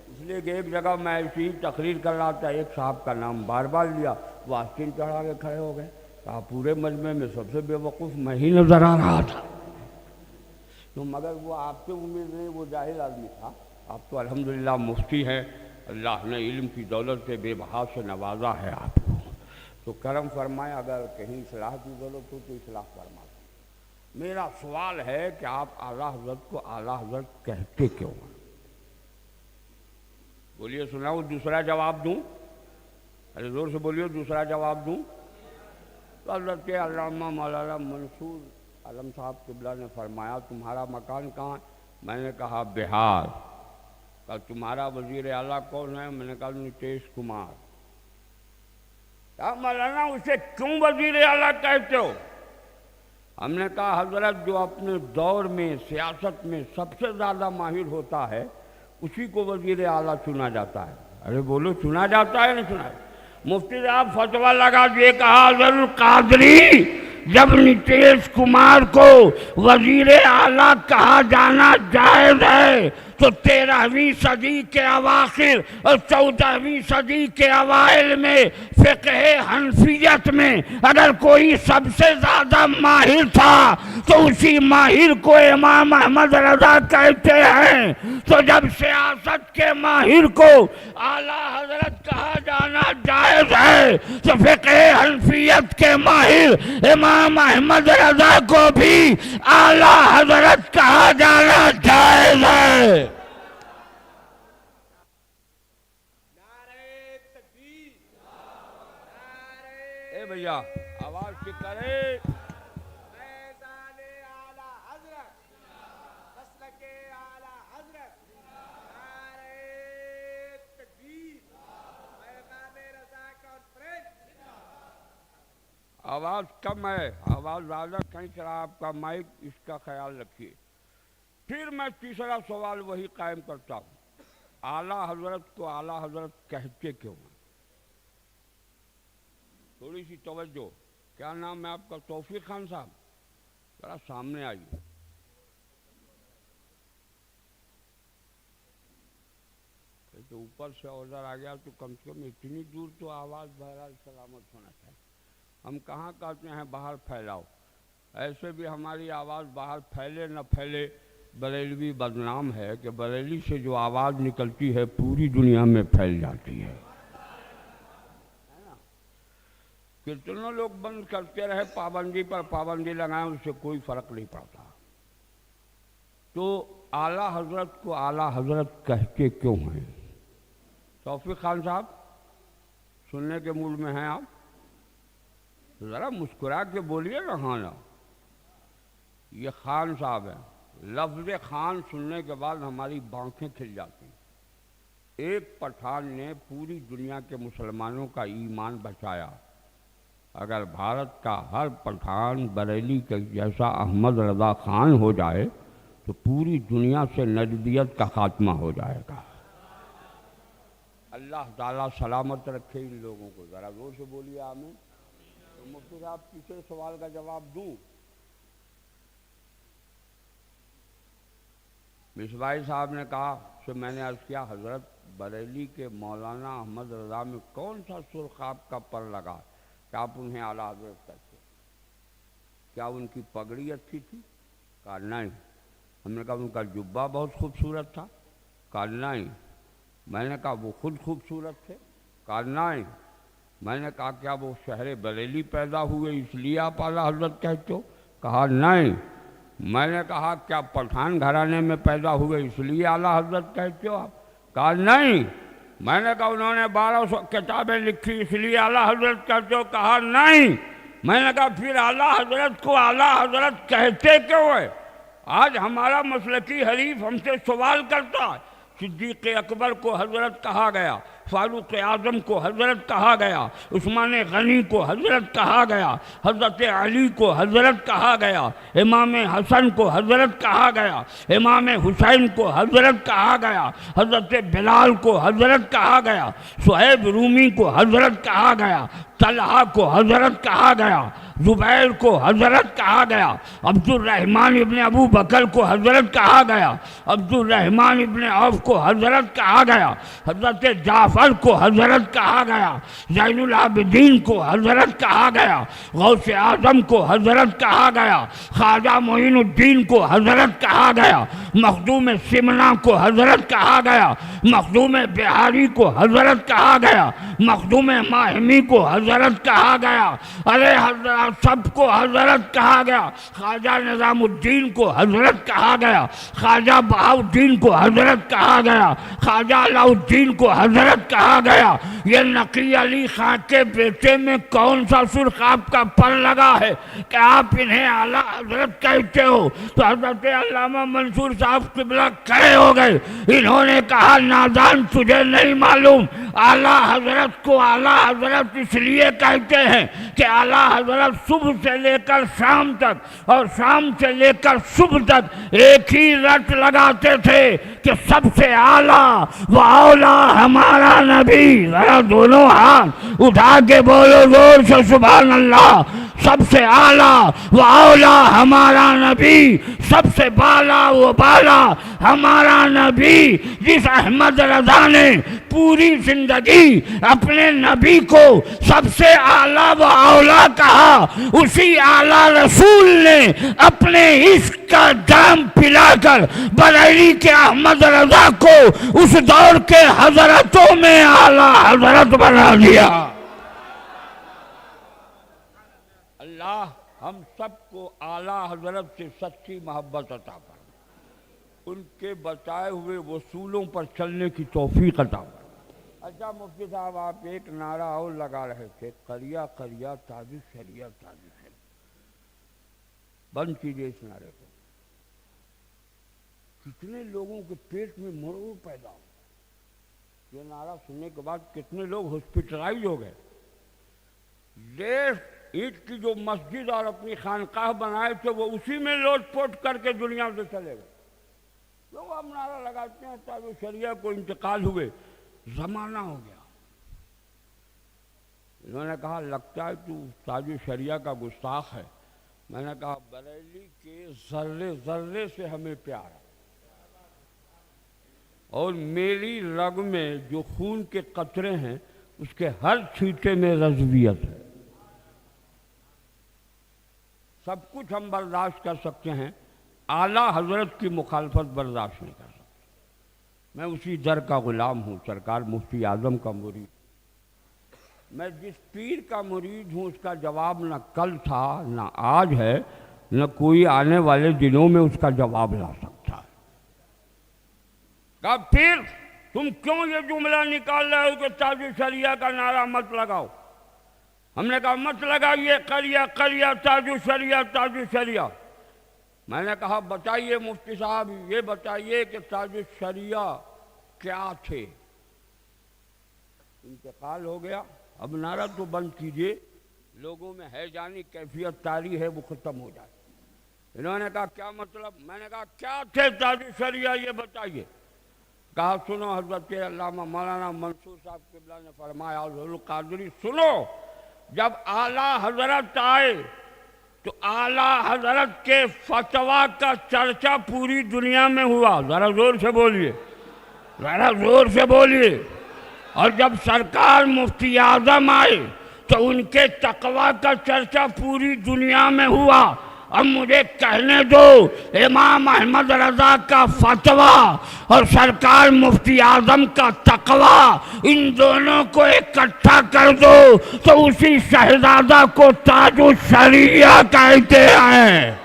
اس لیے کہ ایک جگہ میں ایسی ہی تقریر کر رہا تھا، ایک صاحب کا نام بار بار لیا، وہ آستین چڑھا کے کھڑے ہو گئے، کہا پورے مجمع میں سب سے بے وقوف میں ہی نظر آ رہا تھا۔ تو مگر وہ آپ سے امید نہیں، وہ جاہل آدمی تھا۔ آپ تو الحمدللہ مفتی ہیں، اللہ نے علم کی دولت سے بے بہا سے نوازا ہے آپ کو، تو کرم فرمائیں، اگر کہیں اصلاح کی ضرورت ہو تو اصلاح فرمائیں۔ میرا سوال ہے کہ آپ اعلیٰ حضرت کو اعلیٰ حضرت کہتے کیوں ہیں؟ بولیے، سناؤ، دوسرا جواب دوں؟ ارے زور سے بولیے، دوسرا جواب دوں؟ تو حضرت علامہ مولانا منصور عالم صاحب قبلہ نے فرمایا تمہارا مکان کہاں ہے؟ میں نے کہا بہار۔ کہا تمہارا وزیر اعلیٰ کون ہے؟ میں نے کہا نتیش کمار۔ کہا مولانا اسے کیوں وزیر اعلیٰ کہتے ہو؟ ہم نے کہا حضرت جو اپنے دور میں سیاست میں سب سے زیادہ ماہر ہوتا ہے اسی کو وزیر اعلیٰ چنا جاتا ہے۔ ارے بولو، چنا جاتا ہے نہیں چنا ہے؟ مفتی صاحب فتویٰ لگا دیے، کہا اظہر القادری جب نتیش کمار کو وزیر اعلیٰ کہا جانا جائز ہے تو 13ویں صدی کے اواخر اور 14ویں صدی کے اوائل میں فقہ حنفیت میں اگر کوئی سب سے زیادہ ماہر تھا تو اسی ماہر کو امام احمد رضا کہتے ہیں۔ تو جب سیاست کے ماہر کو اعلیٰ حضرت کہا جانا جائز ہے تو فقہ حنفیت کے ماہر امام احمد رضا کو بھی اعلیٰ حضرت کہا جانا جائز ہے۔ اے بھیا آواز کی کرے۔ آواز کم ہے، آواز زیادہ کہیں طرح آپ کا مائک، اس کا خیال رکھیے۔ پھر میں تیسرا سوال وہی قائم کرتا ہوں، اعلیٰ حضرت کو اعلیٰ حضرت کہتے کیوں ہیں؟ تھوڑی سی توجہ۔ کیا نام ہے آپ کا؟ توفیق خان صاحب، ذرا سامنے آئیے۔ تو اوپر سے آرڈر آ گیا تو کم سے کم اتنی دور تو آواز بہرحال سلامت ہونا چاہیے۔ ہم کہاں کہتے ہیں باہر پھیلاؤ، ایسے بھی ہماری آواز باہر پھیلے نہ پھیلے بریلوی بدنام ہے کہ بریلی سے جو آواز نکلتی ہے پوری دنیا میں پھیل جاتی ہے۔ کتنے لوگ بند کرتے رہے، پابندی پر پابندی لگائیں، اس سے کوئی فرق نہیں پڑتا۔ تو اعلیٰ حضرت کو اعلیٰ حضرت کہتے کیوں ہیں؟ توفیق خان صاحب سننے کے موڈ میں ہیں آپ؟ ذرا مسکرا کے بولیے نا۔ ہاں نا، یہ خان صاحب ہیں، لفظ خان سننے کے بعد ہماری بانکھیں کھل جاتی ہیں۔ ایک پٹھان نے پوری دنیا کے مسلمانوں کا ایمان بچایا۔ اگر بھارت کا ہر پٹھان بریلی کے جیسا احمد رضا خان ہو جائے تو پوری دنیا سے نجدیت کا خاتمہ ہو جائے گا۔ اللہ تعالیٰ سلامت رکھے ان لوگوں کو۔ ذرا زور سے بولیے آمین۔ تو مفتی صاحب تیسرے سوال کا جواب دوں؟ مصباحی صاحب نے کہا کہ میں نے عرض کیا حضرت بریلی کے مولانا احمد رضا میں کون سا سرخ آپ کا پر لگا کہ آپ انہیں اعلیٰ حضرت کہتے؟ کیا ان کی پگڑی اچھی تھی؟ کہا نہیں۔ ہم نے کہا ان کا جبہ بہت خوبصورت تھا؟ کہا نہیں۔ میں نے کہا وہ خود خوبصورت تھے؟ کہا نہیں۔ میں نے کہا کیا وہ شہر بریلی پیدا ہوئے اس لیے آپ اعلیٰ حضرت کہتے ہو؟ کہا نہیں۔ میں نے کہا کیا پٹھان گھرانے میں پیدا ہوئے اس لیے اعلیٰ حضرت کہتے ہو آپ؟ کہا نہیں۔ میں نے کہا انہوں نے 1200 کتابیں لکھی اس لیے اعلیٰ حضرت کہتے ہو؟ کہا نہیں۔ میں نے کہا پھر اعلیٰ حضرت کو اعلیٰ حضرت کہتے کیوں ہے؟ آج ہمارا مسلکی حریف ہم سے سوال کرتا ہے۔ صدیق اکبر کو حضرت کہا گیا، فاروق اعظم کو حضرت کہا گیا، عثمان غنی کو حضرت کہا گیا، حضرت علی کو حضرت کہا گیا، امام حسن کو حضرت کہا گیا، امام حسین کو حضرت کہا گیا، حضرت بلال کو حضرت کہا گیا، صہیب رومی کو حضرت کہا گیا، طلحہ کو حضرت کہا گیا، زبیر کو حضرت کہا گیا، عبد الرحمن ابن ابو بکر کو حضرت کہا گیا، عبد الرحمن ابن عوف کو حضرت کہا گیا، حضرت جعفر کو حضرت کہا گیا، زین العابدین کو حضرت کہا گیا، غوث اعظم کو حضرت کہا گیا، خواجہ معین الدین کو حضرت کہا گیا، مخدوم سمنا کو حضرت کہا گیا، مخدوم بہاری کو حضرت کہا گیا، مخدوم ماہمی کو حضرت کہا گیا، ارے حضرت سب کو حضرت کہا گیا، خواجہ نظام الدین کو حضرت کہا گیا، خواجہ بہاؤالدین کو حضرت کہا گیا، خواجہ علاء الدین کو حضرت کہا گیا۔ یہ نقی علی خان کے بیٹے میں کون سا سرخ آپ کا پر لگا ہے کہ آپ انہیں اعلیٰ حضرت کہتے ہو؟ تو حضرت علامہ منصور صاحب قبلہ کھڑے ہو گئے، انہوں نے کہا نادان تجھے نہیں معلوم، اعلیٰ حضرت کو اعلیٰ حضرت اس لیے کہتے ہیں کہ اعلیٰ حضرت صبح سے لے کر شام تک اور شام سے لے کر صبح تک ایک ہی رٹ لگاتے تھے کہ سب سے اعلیٰ و اولیٰ ہمارا نبی۔ ذرا دونوں ہاتھ اٹھا کے بولو زور سے سبحان اللہ۔ سب سے اعلیٰ و اولیٰ ہمارا نبی، سب سے بالا و بالا ہمارا نبی، جس احمد رضا نے پوری زندگی اپنے نبی کو سب سے اعلیٰ و اولیٰ کہا، اسی اعلیٰ رسول نے اپنے عشق کا جام پلا کر بریلی کے احمد رضا کو اس دور کے حضرتوں میں اعلیٰ حضرت بنا دیا۔ اللہ ہم سب کو اعلیٰ حضرت سے سچی محبت عطا فرمائے، ان کے بتائے ہوئے اصولوں پر چلنے کی توفیق عطا فرمائے۔ اچھا مفتی صاحب، آپ ایک نعرہ اور لگا رہے تھے، قریہ قریہ تاج شریعہ تاج شریعہ، بند کیجیے اس نعرے کو۔ کتنے لوگوں کے پیٹ میں مرور پیدا ہو، یہ نعرہ سننے کے بعد کتنے لوگ ہاسپٹلائز ہو گئے۔ 1.5 اینٹ کی جو مسجد اور اپنی خانقاہ بنائے تھے وہ اسی میں لوٹ پوٹ کر کے دنیا سے چلے گئے۔ لوگ اب نعرہ لگاتے ہیں تاج شریعہ کو انتقال ہوئے، زمانہ ہو گیا۔ انہوں نے کہا لگتا ہے تو تاج شریعہ کا گستاخ ہے۔ میں نے کہا بریلی کے ذرے ذرے سے ہمیں پیار ہے، اور میری رگ میں جو خون کے قطرے ہیں اس کے ہر چھینٹے میں رضویت ہے۔ سب کچھ ہم برداشت کر سکتے ہیں، اعلیٰ حضرت کی مخالفت برداشت نہیں کر سکتے۔ میں اسی در کا غلام ہوں، سرکار مفتی اعظم کا مرید۔ میں جس پیر کا مرید ہوں اس کا جواب نہ کل تھا نہ آج ہے، نہ کوئی آنے والے دنوں میں اس کا جواب لا سکتا ہے۔ کہا پھر تم کیوں یہ جملہ نکال رہے ہو کہ تاج شریعہ کا نعرہ مت لگاؤ؟ ہم نے کہا مت لگائیے قریہ قریہ تاج شریعہ تاج شریعہ۔ میں نے کہا بتائیے مفتی صاحب، یہ بتائیے کہ تاج شریعہ کیا تھے؟ انتقال ہو گیا، اب نعرہ تو بند کیجئے، لوگوں میں ہے جانی کیفیت طاری ہے وہ ختم ہو جائے۔ انہوں نے کہا کیا مطلب؟ میں نے کہا کیا تھے تاج شریعہ یہ بتائیے۔ کہا سنو، حضرت علامہ مولانا منصور صاحب قبلہ نے فرمایا، حضور قادری سنو، جب اعلیٰ حضرت آئے تو اعلیٰ حضرت کے فتویٰ کا چرچا پوری دنیا میں ہوا۔ ذرا زور سے بولیے، ذرا زور سے بولیے۔ اور جب سرکار مفتی اعظم آئے تو ان کے تقویٰ کا چرچا پوری دنیا میں ہوا۔ اب مجھے کہنے دو، امام احمد رضا کا فتویٰ اور سرکار مفتی اعظم کا تقویٰ، ان دونوں کو اکٹھا کر دو تو اسی شہزادہ کو تاج الشریعہ کہتے ہیں۔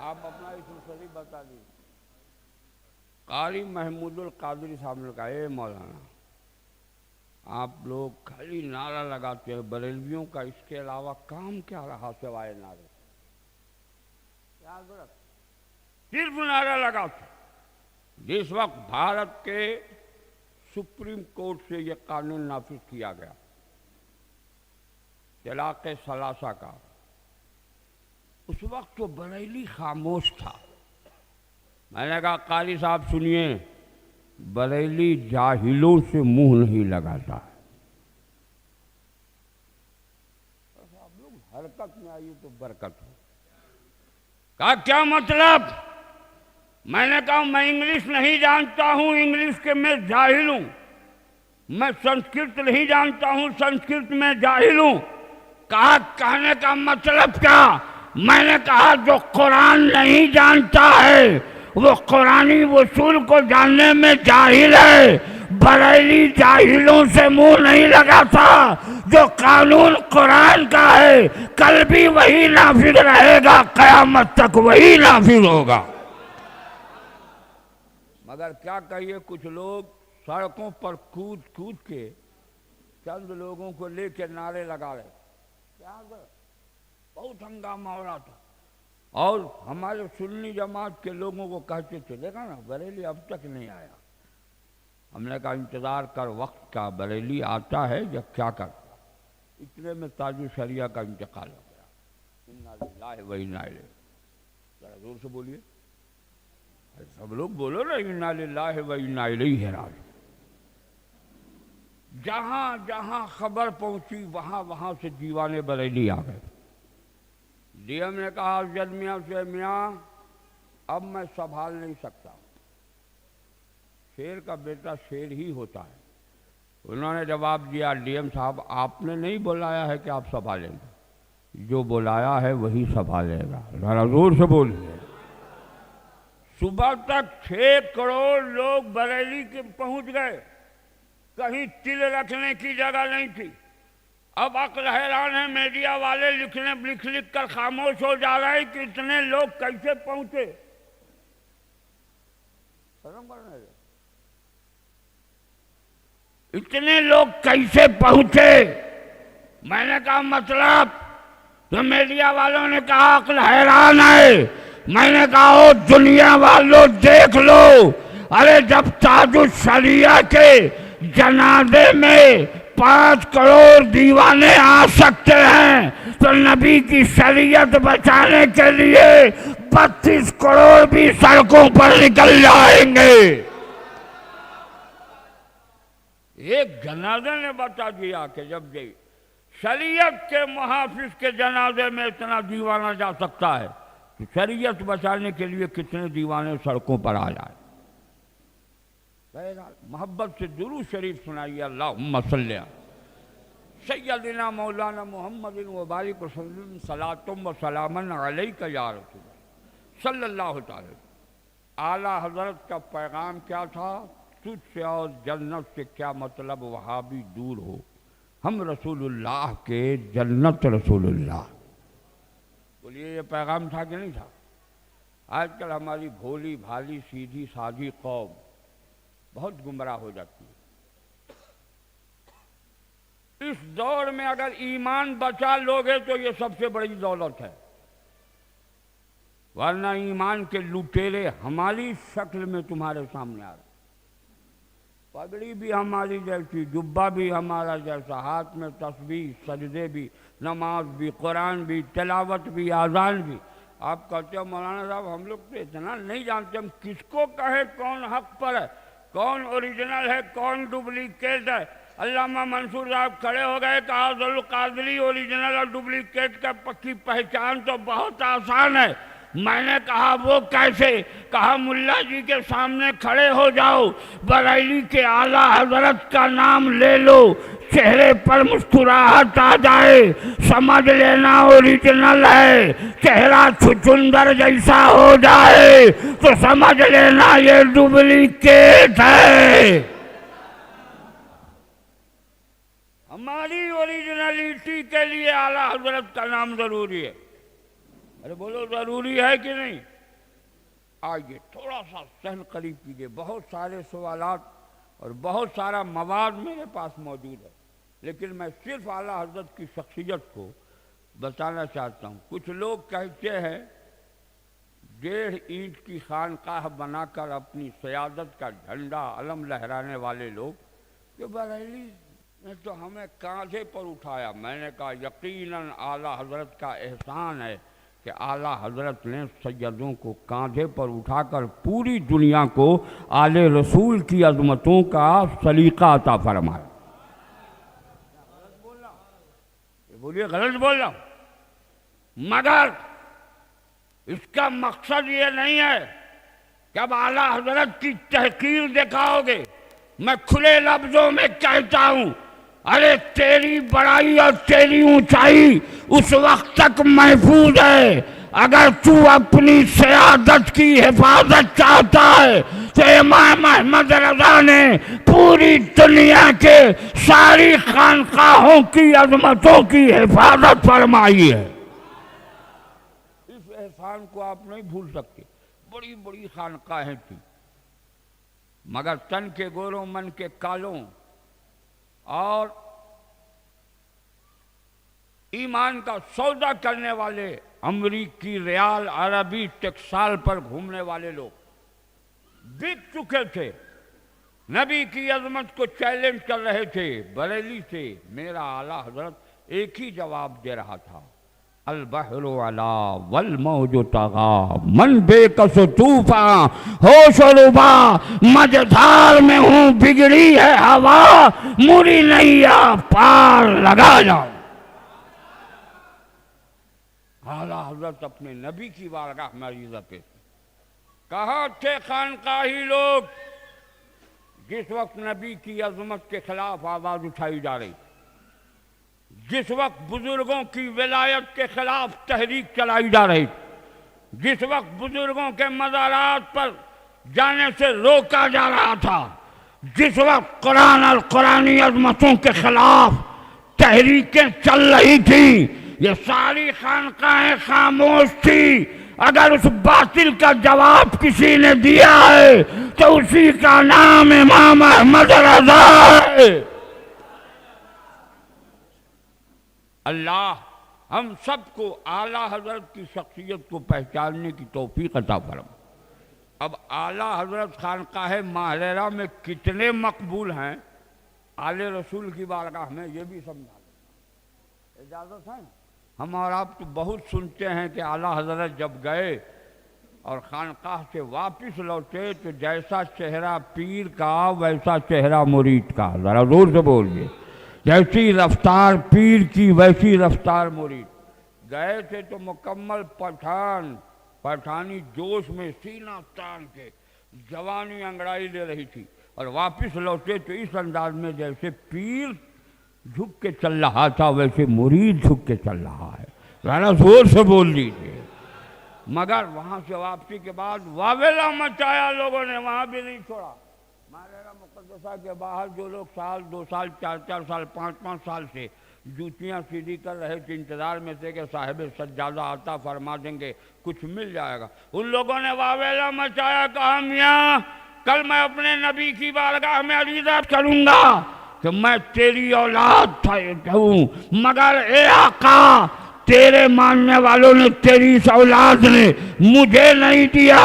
آپ اپنا اسم شریف بتا دیجیے۔ قاری محمود القادری صاحب نے کہا اے مولانا، آپ لوگ خالی نعرہ لگاتے ہیں، بریلویوں کا اس کے علاوہ کام کیا رہا سوائے نعرے؟ صرف نعرہ لگاتے۔ جس وقت بھارت کے سپریم کورٹ سے یہ قانون نافذ کیا گیا طلاق ثلاثہ کا، اس وقت تو بریلی خاموش تھا۔ میں نے کہا قاری صاحب سنیے، بریلی جاہلوں سے منہ نہیں لگاتا ہے۔ آپ لوگ حرکت میں آئیے تو برکت ہو۔ کہا کیا مطلب؟ میں نے کہا میں انگلش نہیں جانتا ہوں، انگلش کے میں جاہل ہوں۔ میں سنسکرت نہیں جانتا ہوں، سنسکرت میں جاہل ہوں۔ کہا کہنے کا مطلب کیا؟ میں نے کہا جو قرآن نہیں جانتا ہے وہ قرآنی اصول کو جاننے میں جاہل ہے۔ بریلی جاہلوں سے منہ نہیں لگاتا۔ جو قانون قرآن کا ہے کل بھی وہی نافذ رہے گا، قیامت تک وہی نافذ ہوگا۔ مگر کیا کہیے، کچھ لوگ سڑکوں پر کود کود کے چند لوگوں کو لے کے نعرے لگا رہے، کیا بہت ہنگامہ ہو رہا تھا، اور ہمارے سنی جماعت کے لوگوں کو کہتے تھے دیکھا نا بریلی اب تک نہیں آیا۔ ہم نے کہا انتظار کر وقت کا، بریلی آتا ہے یا کیا کر. اتنے میں تاج الشریعہ کا انتقال ہو گیا. انا للہ و انا الیہ. ذرا زور سے بولیے، سب لوگ بولو نا، انا للہ و انا الیہ راجعون. جہاں جہاں خبر پہنچی وہاں وہاں سے دیوانے بریلی آ گئے. ڈی ایم نے کہا افضل میاں سے، میاں اب میں سنبھال نہیں سکتا. شیر کا بیٹا شیر ہی ہوتا ہے. انہوں نے جواب دیا ڈی ایم صاحب آپ نے نہیں بلایا ہے کہ آپ سنبھالیں گے، جو بلایا ہے وہی سنبھالے گا. ذرا زور سے بولیے. صبح تک 6 کروڑ لوگ بریلی کے پہنچ گئے، کہیں تل رکھنے کی جگہ نہیں تھی. اب عقل حیران ہے، میڈیا والے لکھ کر خاموش ہو جا رہے ہیں کہ اتنے لوگ کیسے پہنچے. اتنے لوگ کیسے پہنچے؟ میں نے کہا مطلب؟ تو میڈیا والوں نے کہا عقل حیران ہے. میں نے کہا او دنیا والوں دیکھ لو، ارے جب تاج الشریعہ کے جنازے میں 5 کروڑ دیوانے آ سکتے ہیں تو نبی کی شریعت بچانے کے لیے 32 کروڑ بھی سڑکوں پر نکل جائیں گے. ایک جنازے نے بتا دیا کہ جب شریعت کے محافظ کے جنازے میں اتنا دیوانہ جا سکتا ہے تو شریعت بچانے کے لیے کتنے دیوانے سڑکوں پر آ جائے. محبت سے درود شریف سنائیے. اللہم صلی سیدنا مولانا محمد و بارک وسلم صلاۃ و سلاما علیک یا رسول اللہ صلی اللہ تعالی. اعلیٰ حضرت کا پیغام کیا تھا؟ تجھ سے اور جنت سے کیا مطلب وہاں بھی دور ہو، ہم رسول اللہ کے جنت رسول اللہ. بولیے یہ پیغام تھا کہ نہیں تھا؟ آج کل ہماری بھولی بھالی سیدھی سادھی قوم بہت گمراہ ہو جاتی ہے. اس دور میں اگر ایمان بچا لوگے تو یہ سب سے بڑی دولت ہے، ورنہ ایمان کے لٹیرے ہماری شکل میں تمہارے سامنے آ رہے. پگڑی بھی ہماری جیسی، جبہ بھی ہمارا جیسا، ہاتھ میں تسبیح، سجدے بھی، نماز بھی، قرآن بھی، تلاوت بھی، اذان بھی. آپ کہتے ہو مولانا صاحب ہم لوگ تو اتنا نہیں جانتے، ہم کس کو کہیں کون حق پر ہے، کون اوریجنل ہے، کون ڈپلیکیٹ ہے. علامہ منصور صاحب کھڑے ہو گئے، کہا ذوالقادری اوریجنل اور ڈپلیکیٹ کا پکی پہچان تو بہت آسان ہے. میں نے کہا وہ کیسے؟ کہا ملا جی کے سامنے کھڑے ہو جاؤ، بریلی کے اعلیٰ حضرت کا نام لے لو، چہرے پر مسکراہٹ آ جائے، سمجھ لینا اوریجنل ہے. چہرہ چھچندر جیسا ہو جائے تو سمجھ لینا یہ ڈپلیکیٹ ہے. ہماری اوریجنلٹی کے لیے اعلیٰ حضرت کا نام ضروری ہے. ارے بولو ضروری ہے کہ نہیں؟ آئیے تھوڑا سا سہن قریب کیجیے. بہت سارے سوالات اور بہت سارا مواد میرے پاس موجود ہے، لیکن میں صرف اعلیٰ حضرت کی شخصیت کو بتانا چاہتا ہوں. کچھ لوگ کہتے ہیں 1.5 اینٹ کی خانقاہ بنا کر اپنی سیادت کا جھنڈا علم لہرانے والے لوگ کہ بریلی نے تو ہمیں کاندھے پر اٹھایا. میں نے کہا یقیناً اعلیٰ حضرت کا احسان ہے کہ اعلیٰ حضرت نے سیدوں کو کاندھے پر اٹھا کر پوری دنیا کو آل رسول کی عظمتوں کا سلیقہ عطا فرمایا. بولیے غلط بول رہا ہوں؟ مگر اس کا مقصد یہ نہیں ہے کہ اب اعلیٰ حضرت کی تحقیر دکھاؤ گے. میں کھلے لفظوں میں کہتا ہوں ارے تیری بڑائی اور تیری اونچائی اس وقت تک محفوظ ہے اگر تو اپنی سیادت کی حفاظت چاہتا ہے. تو امام احمد رضا نے پوری دنیا کے ساری خانقاہوں کی عظمتوں کی حفاظت فرمائی ہے. اس احسان کو آپ نہیں بھول سکتے. بڑی بڑی خانقاہیں تھیں، مگر تن کے گوروں من کے کالوں اور ایمان کا سودا کرنے والے امریکی ریال عربی ٹیکسال پر گھومنے والے لوگ بک چکے تھے. نبی کی عظمت کو چیلنج کر رہے تھے بریلی سے، میرا اعلیٰ حضرت ایک ہی جواب دے رہا تھا، البحر علا والموج طغا من بے کس طوفاں ہوش و ربا مجدھار میں ہوں بگڑی ہے ہوا موری نیا پار لگا جاؤ۔ اعلیٰ حضرت اپنے نبی کی بارگاہ میں عریضہ پیش کہاں تھے خانقاہی لوگ جس وقت نبی کی عظمت کے خلاف آواز اٹھائی جا رہی، جس وقت بزرگوں کی ولایت کے خلاف تحریک چلائی جا رہی، جس وقت بزرگوں کے مزارات پر جانے سے روکا جا رہا تھا، جس وقت قرآن اور قرآنی عظمتوں کے خلاف تحریکیں چل رہی تھیں، یہ ساری خانقاہیں خاموش تھی۔ اگر اس باطل کا جواب کسی نے دیا ہے تو اسی کا نام امام احمد رضا ہے۔ اللہ ہم سب کو اعلیٰ حضرت کی شخصیت کو پہچاننے کی توفیق عطا فرمائے۔ اب اعلیٰ حضرت خانقاہ ماہلیرہ میں کتنے مقبول ہیں آل رسول کی بارگاہ میں، یہ بھی سمجھا دیں۔ اجازت ہے؟ ہم اور آپ تو بہت سنتے ہیں کہ اعلیٰ حضرت جب گئے اور خانقاہ سے واپس لوٹے تو جیسا چہرہ پیر کا ویسا چہرہ مرید کا، ذرا زور سے بولیے، جیسی رفتار پیر کی ویسی رفتار مرید۔ گئے تھے تو مکمل پٹھانی جوش میں سینہ تان کے جوانی انگڑائی لے رہی تھی، اور واپس لوٹے تو اس انداز میں جیسے پیر جھک کے چل رہا تھا ویسے مرید جھک کے چل رہا ہے، ذرا زور سے بول دیجیے۔ مگر وہاں سے واپسی کے بعد واویلا مچایا لوگوں نے، وہاں بھی نہیں چھوڑا۔ ماہلیرہ مقدسہ کے باہر جو لوگ سال 2 سال 4 سال 5 سال سے جوتیاں سیدھی کر رہے تھے، انتظار میں تھے کہ صاحب سجادہ عطا فرما دیں گے، کچھ مل جائے گا، ان لوگوں نے واویلا مچایا، کہا میاں کل میں اپنے نبی کی بارگاہ میں عریضہ کروں گا کہ میں تیری اولاد ہوں، مگر اے آقا تیرے ماننے والوں نے، تیری اس اولاد نے مجھے نہیں دیا،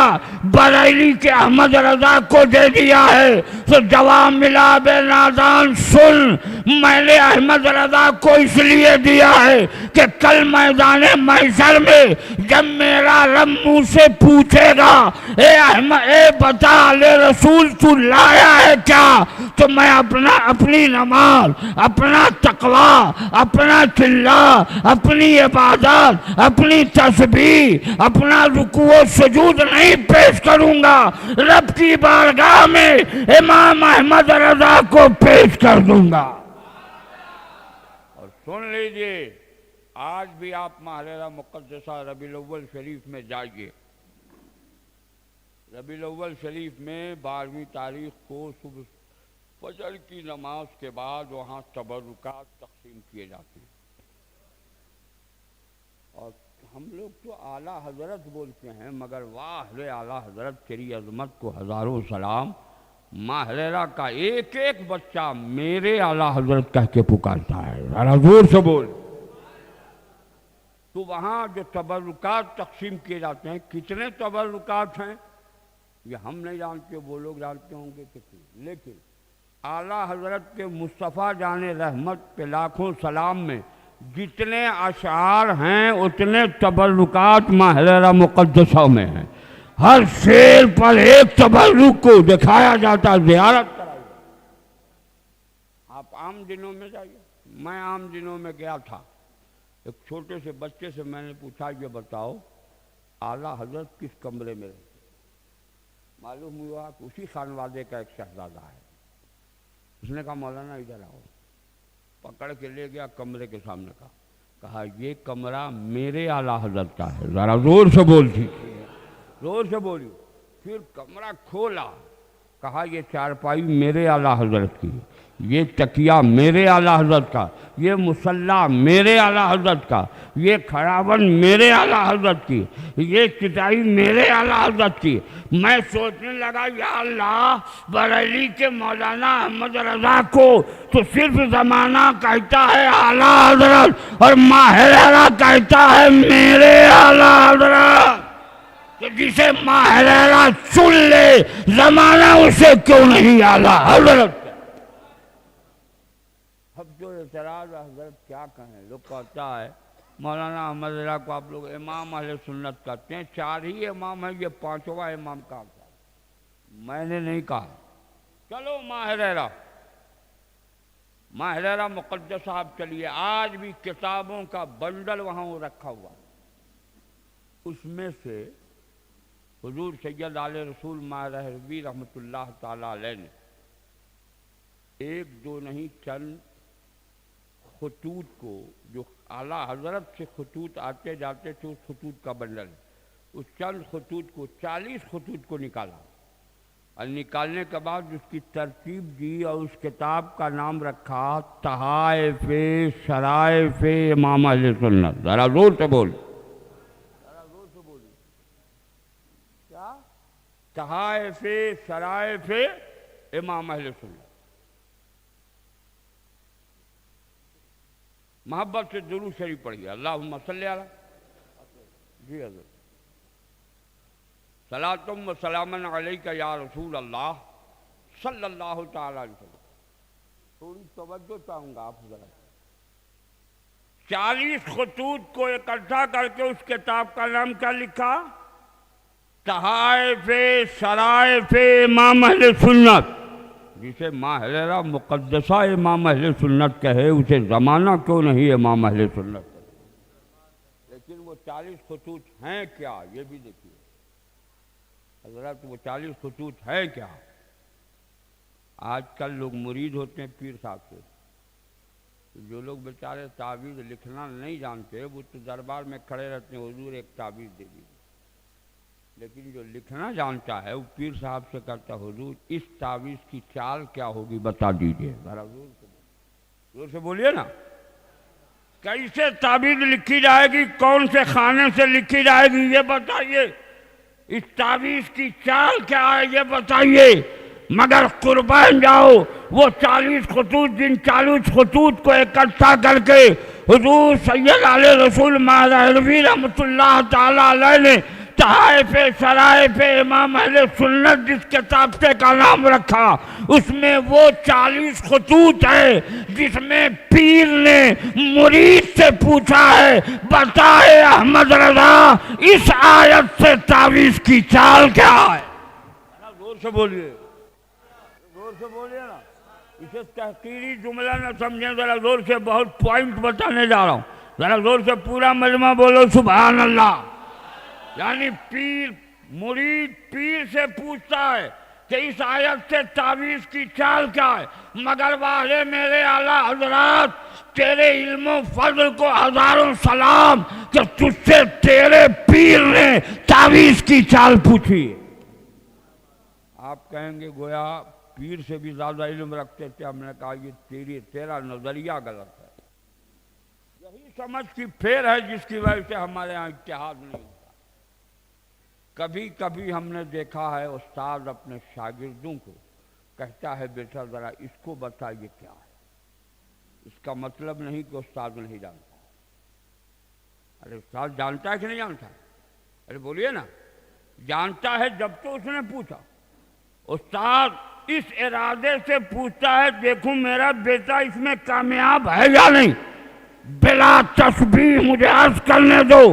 بریلی کے احمد رضا کو دے دیا ہے۔ تو جواب ملا، بے نادان سن، میں نے احمد رضا کو اس لیے دیا ہے کہ کل میدان محشر میں جب میرا رب منہ سے پوچھے گا اے احمد، اے بتا لے رسول تو لایا ہے کیا، تو میں اپنی نماز، اپنا تقوی، اپنا چلہ، اپنی عبادت، اپنی تسبیح، اپنا رکوع و سجود نہیں پیش کروں گا، رب کی بارگاہ میں امام احمد رضا کو پیش کر دوں گا۔ اور سن لیجئے، آج بھی آپ ماہلیرہ مقدسہ ربیع الاول شریف میں جائیے۔ ربیع الاول شریف میں 12ویں تاریخ کو صبح فجر کی نماز کے بعد وہاں تبرکات تقسیم کیے جاتے ہیں، اور ہم لوگ تو اعلیٰ حضرت بولتے ہیں، مگر واہ رے اعلیٰ حضرت تیری عظمت کو ہزاروں سلام۔ ماہلیرہ کا ایک ایک بچہ میرے اعلیٰ حضرت کہہ کے پکارتا ہے، ذرا زور سے بول۔ تو وہاں جو تبرکات تقسیم کیے جاتے ہیں، کتنے تبرکات ہیں یہ ہم نہیں جانتے، وہ لوگ جانتے ہوں گے کتنے، لیکن اعلیٰ حضرت کے مصطفیٰ جان رحمت پہ لاکھوں سلام میں جتنے اشعار ہیں اتنے تبرکات ماہلیرہ مقدسہ میں ہیں۔ ہر شعر پر ایک تبرک کو دکھایا جاتا، زیارت کرائی۔ آپ عام دنوں میں جائیے، میں عام دنوں میں گیا تھا، ایک چھوٹے سے بچے سے میں نے پوچھا یہ بتاؤ اعلیٰ حضرت کس کمرے میں رہتے؟ معلوم ہوا کہ اسی خانوادے کا ایک شہزادہ ہے۔ اس نے کہا مولانا ادھر آؤ، پکڑ کے لے گیا کمرے کے سامنے کا، کہا یہ کمرہ میرے اعلیٰ حضرت کا ہے، ذرا زور سے بول دیجیے، زور سے بولی۔ پھر کمرہ کھولا، کہا یہ چارپائی میرے اعلیٰ حضرت کی، یہ تکیہ میرے اعلیٰ حضرت کا، یہ مصلی میرے اعلیٰ حضرت کا، یہ کھڑاون میرے اعلیٰ حضرت کی، یہ چٹائی میرے اعلیٰ حضرت کی۔ میں سوچنے لگا یا اللہ، بریلی کے مولانا احمد رضا کو تو صرف زمانہ کہتا ہے اعلیٰ حضرت، اور ماہلیرہ کہتا ہے میرے اعلیٰ حضرت۔ کہ جسے ماہ لیلا چن لے زمانہ اسے کیوں نہیں اعلیٰ حضرت؟ اب جو اعتراض حضرت کیا کہیں، لوگ کہتا ہے مولانا احمد رضا کو آپ لوگ امام اہل سنت کہتے ہیں، 4 ہی امام ہیں، یہ 5واں امام کہا تھا؟ میں نے نہیں کہا۔ چلو ماہ لیلا مقدس صاحب چلیے، آج بھی کتابوں کا بنڈل وہاں رکھا ہوا، اس میں سے حضور سید آل رسول ماہ رحبی رحمۃ اللہ تعالیٰ علیہ نے 1 2 نہیں چند خطوط کو، جو اعلیٰ حضرت سے خطوط آتے جاتے تھے، اس خطوط کا بنڈل ہے، اس چند خطوط کو 40 خطوط کو نکالا، اور نکالنے کے بعد اس کی ترتیب دی اور اس کتاب کا نام رکھا تحائف شرائف امام اہل سنت۔ ذرا زور سے بول، کیا؟ تحائف شرائف امام اہل سنت۔ محبت سے درود شریف پڑھیے، اللہم صلی علی۔ جی حضرت، صلاۃ و سلام علیک یا رسول اللہ صلی اللہ تعالی علیہ وسلم۔ تھوڑی توجہ چاہوں گا آپ ذرا۔ 40 خطوط کو اکٹھا کر کے اس کتاب کا نام کیا لکھا؟ تحائف شرائف امام اہل سنت۔ جسے ماہ لیلا مقدسہ امام اہل سنت کہے، اسے زمانہ کیوں نہیں امام اہل سنت کہے؟ لیکن وہ 40 خطوط ہیں کیا، یہ بھی دیکھیے حضرت، وہ 40 خطوط ہیں کیا؟ آج کل لوگ مرید ہوتے ہیں پیر صاحب سے، جو لوگ بیچارے تعویذ لکھنا نہیں جانتے وہ تو دربار میں کھڑے رہتے ہیں، حضور ایک تعویذ دے دیجیے، لیکن جو لکھنا جانتا ہے وہ پیر صاحب سے کہتا ہے حضور اس تعویذ کی چال کیا ہوگی بتا دیجیے۔ ذرا زور سے بولیے نا، کیسے تعویذ لکھی جائے گی، کون سے خانے سے لکھی جائے گی یہ بتائیے، اس تعویذ کی چال کیا ہے یہ بتائیے۔ مگر قربان جاؤ، وہ 40 خطوط، جن 40 خطوط کو اکٹھا کر کے حضور سید آل رسول ماہ رحبی رحمۃ اللہ تعالیٰ علیہ نے تحائف شرائف امام اہل سنت جس کتاب کا نام رکھا، اس میں وہ 40 خطوط ہے جس میں پیر نے مرید سے پوچھا ہے بتائے احمد رضا اس آیت سے تعویذ کی چال کیا ہے؟ زور سے بولیے، زور سے بولیے نا، اسے تحقیری جملہ نہ سمجھیں، ذرا زور سے، بہت پوائنٹ بتانے جا رہا ہوں، ذرا زور سے پورا مجمع بولو سبحان اللہ۔ یعنی مرید پیر سے پوچھتا ہے کہ اس آیت سے تعویذ کی چال کیا ہے، مگر واہ میرے اعلیٰ حضرات، تیرے علم و فضل کو ہزاروں سلام کہ تجھ سے تیرے پیر نے تعویذ کی چال پوچھی۔ آپ کہیں گے گویا پیر سے بھی زیادہ علم رکھتے تھے، ہم نے کہا یہ تیرا نظریہ غلط ہے، یہی سمجھ کی پھیر ہے جس کی وجہ سے ہمارے ہاں اتحاد نہیں ہوتا۔ کبھی کبھی ہم نے دیکھا ہے استاد اپنے شاگردوں کو کہتا ہے بیٹا ذرا اس کو بتائیے کیا ہے، اس کا مطلب نہیں کہ استاد نہیں جانتا، ارے استاد جانتا ہے کہ نہیں جانتا؟ ارے بولیے نا، جانتا ہے جب تو اس نے پوچھا۔ استاد اس ارادے سے پوچھتا ہے دیکھوں میرا بیٹا اس میں کامیاب ہے یا نہیں، بلا تسبیح مجھے عرض کرنے دو،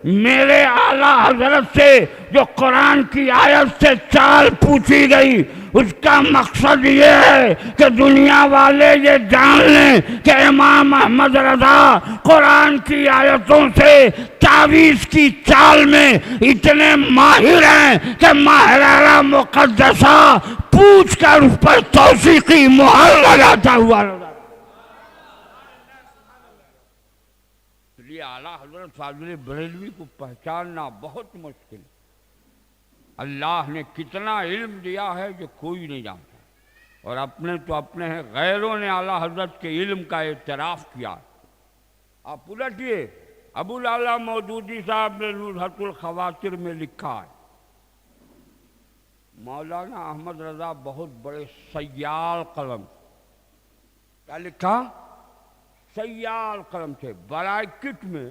میرے اعلیٰ حضرت سے جو قرآن کی آیت سے چال پوچھی گئی اس کا مقصد یہ ہے کہ دنیا والے یہ جان لیں کہ امام احمد رضا قرآن کی آیتوں سے تعویذ کی چال میں اتنے ماہر ہیں کہ ماہ لیلا مقدسہ پوچھ کر اس پر توثیقی مہر لگاتا ہوا رضا۔ اعلیٰ حضرت فاضل بریلوی کو پہچاننا بہت مشکل، اللہ نے کتنا علم دیا ہے جو کوئی نہیں جانتا، اور اپنے تو اپنے ہیں، غیروں نے اعلیٰ حضرت کے علم کا اعتراف کیا۔ آپ الٹیے، ابو العلا مودودی صاحب نے نزہۃ الخواطر میں لکھا ہے مولانا احمد رضا بہت بڑے سیال قلم، کیا لکھا؟ سیال قلم سے، برائے کٹ میں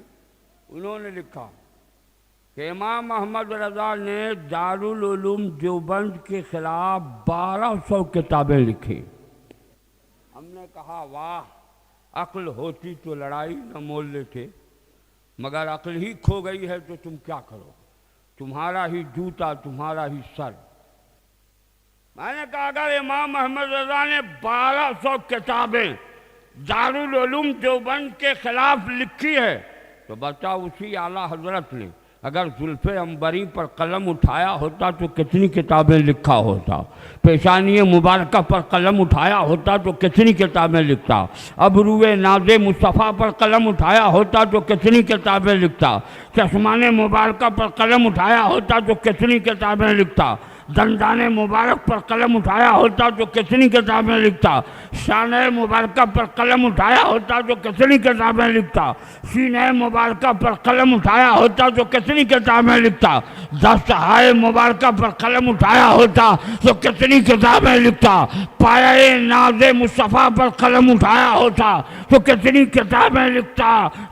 انہوں نے لکھا کہ امام محمد رضا نے دارالعلوم دیوبند کے خلاف 1200 کتابیں لکھی۔ ہم نے کہا واہ، عقل ہوتی تو لڑائی نہ مول لیتے، مگر عقل ہی کھو گئی ہے تو تم کیا کرو، تمہارا ہی جوتا تمہارا ہی سر۔ میں نے کہا اگر امام محمد رضا نے 1200 کتابیں دارالعلوم دیوبند کے خلاف لکھی ہے تو بتاؤ اسی اعلیٰ حضرت نے اگر زلف عنبری پر قلم اٹھایا ہوتا تو کتنی کتابیں لکھا ہوتا، پیشانی مبارکہ پر قلم اٹھایا ہوتا تو کتنی کتابیں لکھتا، ابرو ناز مصطفیٰ پر قلم اٹھایا ہوتا تو کتنی کتابیں لکھتا، چشمان مبارکہ پر قلم اٹھایا ہوتا تو کتنی کتابیں لکھتا، دندان مبارک پر قلم اٹھایا ہوتا تو کتنی کتابیں لکھتا، شانہ مبارکہ پر قلم اٹھایا ہوتا تو کتنی کتابیں لکھتا، سینہ مبارکہ پر قلم اٹھایا ہوتا تو کتنی کتابیں لکھتا، دستہائے مبارکہ پر قلم اٹھایا ہوتا تو کتنی کتابیں لکھتا، پایہ ناز مصطفیٰ پر قلم اٹھایا ہوتا تو کتنی کتابیں لکھتا،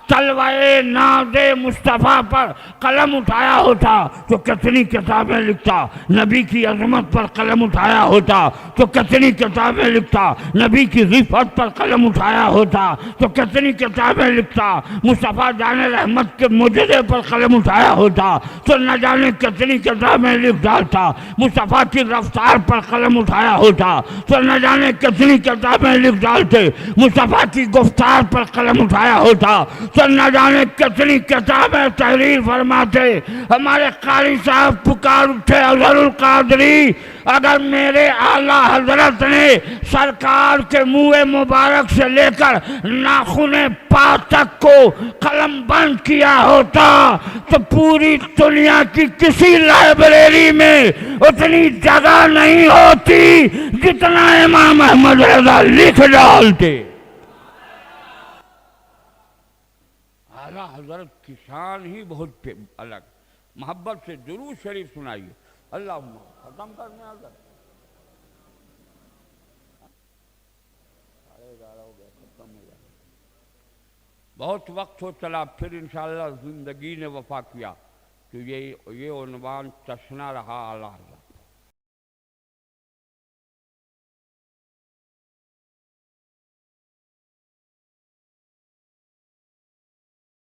تلوائے ناز مصطفیٰ پر قلم اٹھایا ہوتا تو کتنی کتابیں لکھتا، نبی کی عظمت پر قلم اٹھایا ہوتا تو کتنی کتابیں لکھتا، نبی کی رفعت پر قلم اٹھایا ہوتا تو کتنی کتابیں لکھتا، مصطفیٰ جان رحمت کے معجزے پر قلم اٹھایا ہوتا تو نہ جانے کتنی کتابیں لکھ ڈالتا، مصطفیٰ کی رفتار پر قلم اٹھایا ہوتا تو نہ جانے کتنی کتابیں لکھ ڈالتے، مصطفیٰ کی گفتار پر قلم اٹھایا ہوتا تو نہ جانے کتنی کتابیں تحریر فرماتے۔ ہمارے قاری صاحب پکار اٹھے اظہر القادری، اگر میرے اعلیٰ حضرت نے سرکار کے منہ مبارک سے لے کر ناخن پا تک کو قلم بند کیا ہوتا تو پوری دنیا کی کسی لائبریری میں اتنی جگہ نہیں ہوتی جتنا امام احمد رضا لکھ ڈالتے۔ اعلیٰ حضرت کی شان ہی بہت الگ۔ محبت سے درود شریف سنائیے۔ اللہم ختم کرنے آ گئے، بہت وقت ہو چلا، پھر انشاءاللہ زندگی نے وفا کیا تو یہ عنوان تشنا رہا اعلیٰ حضرت۔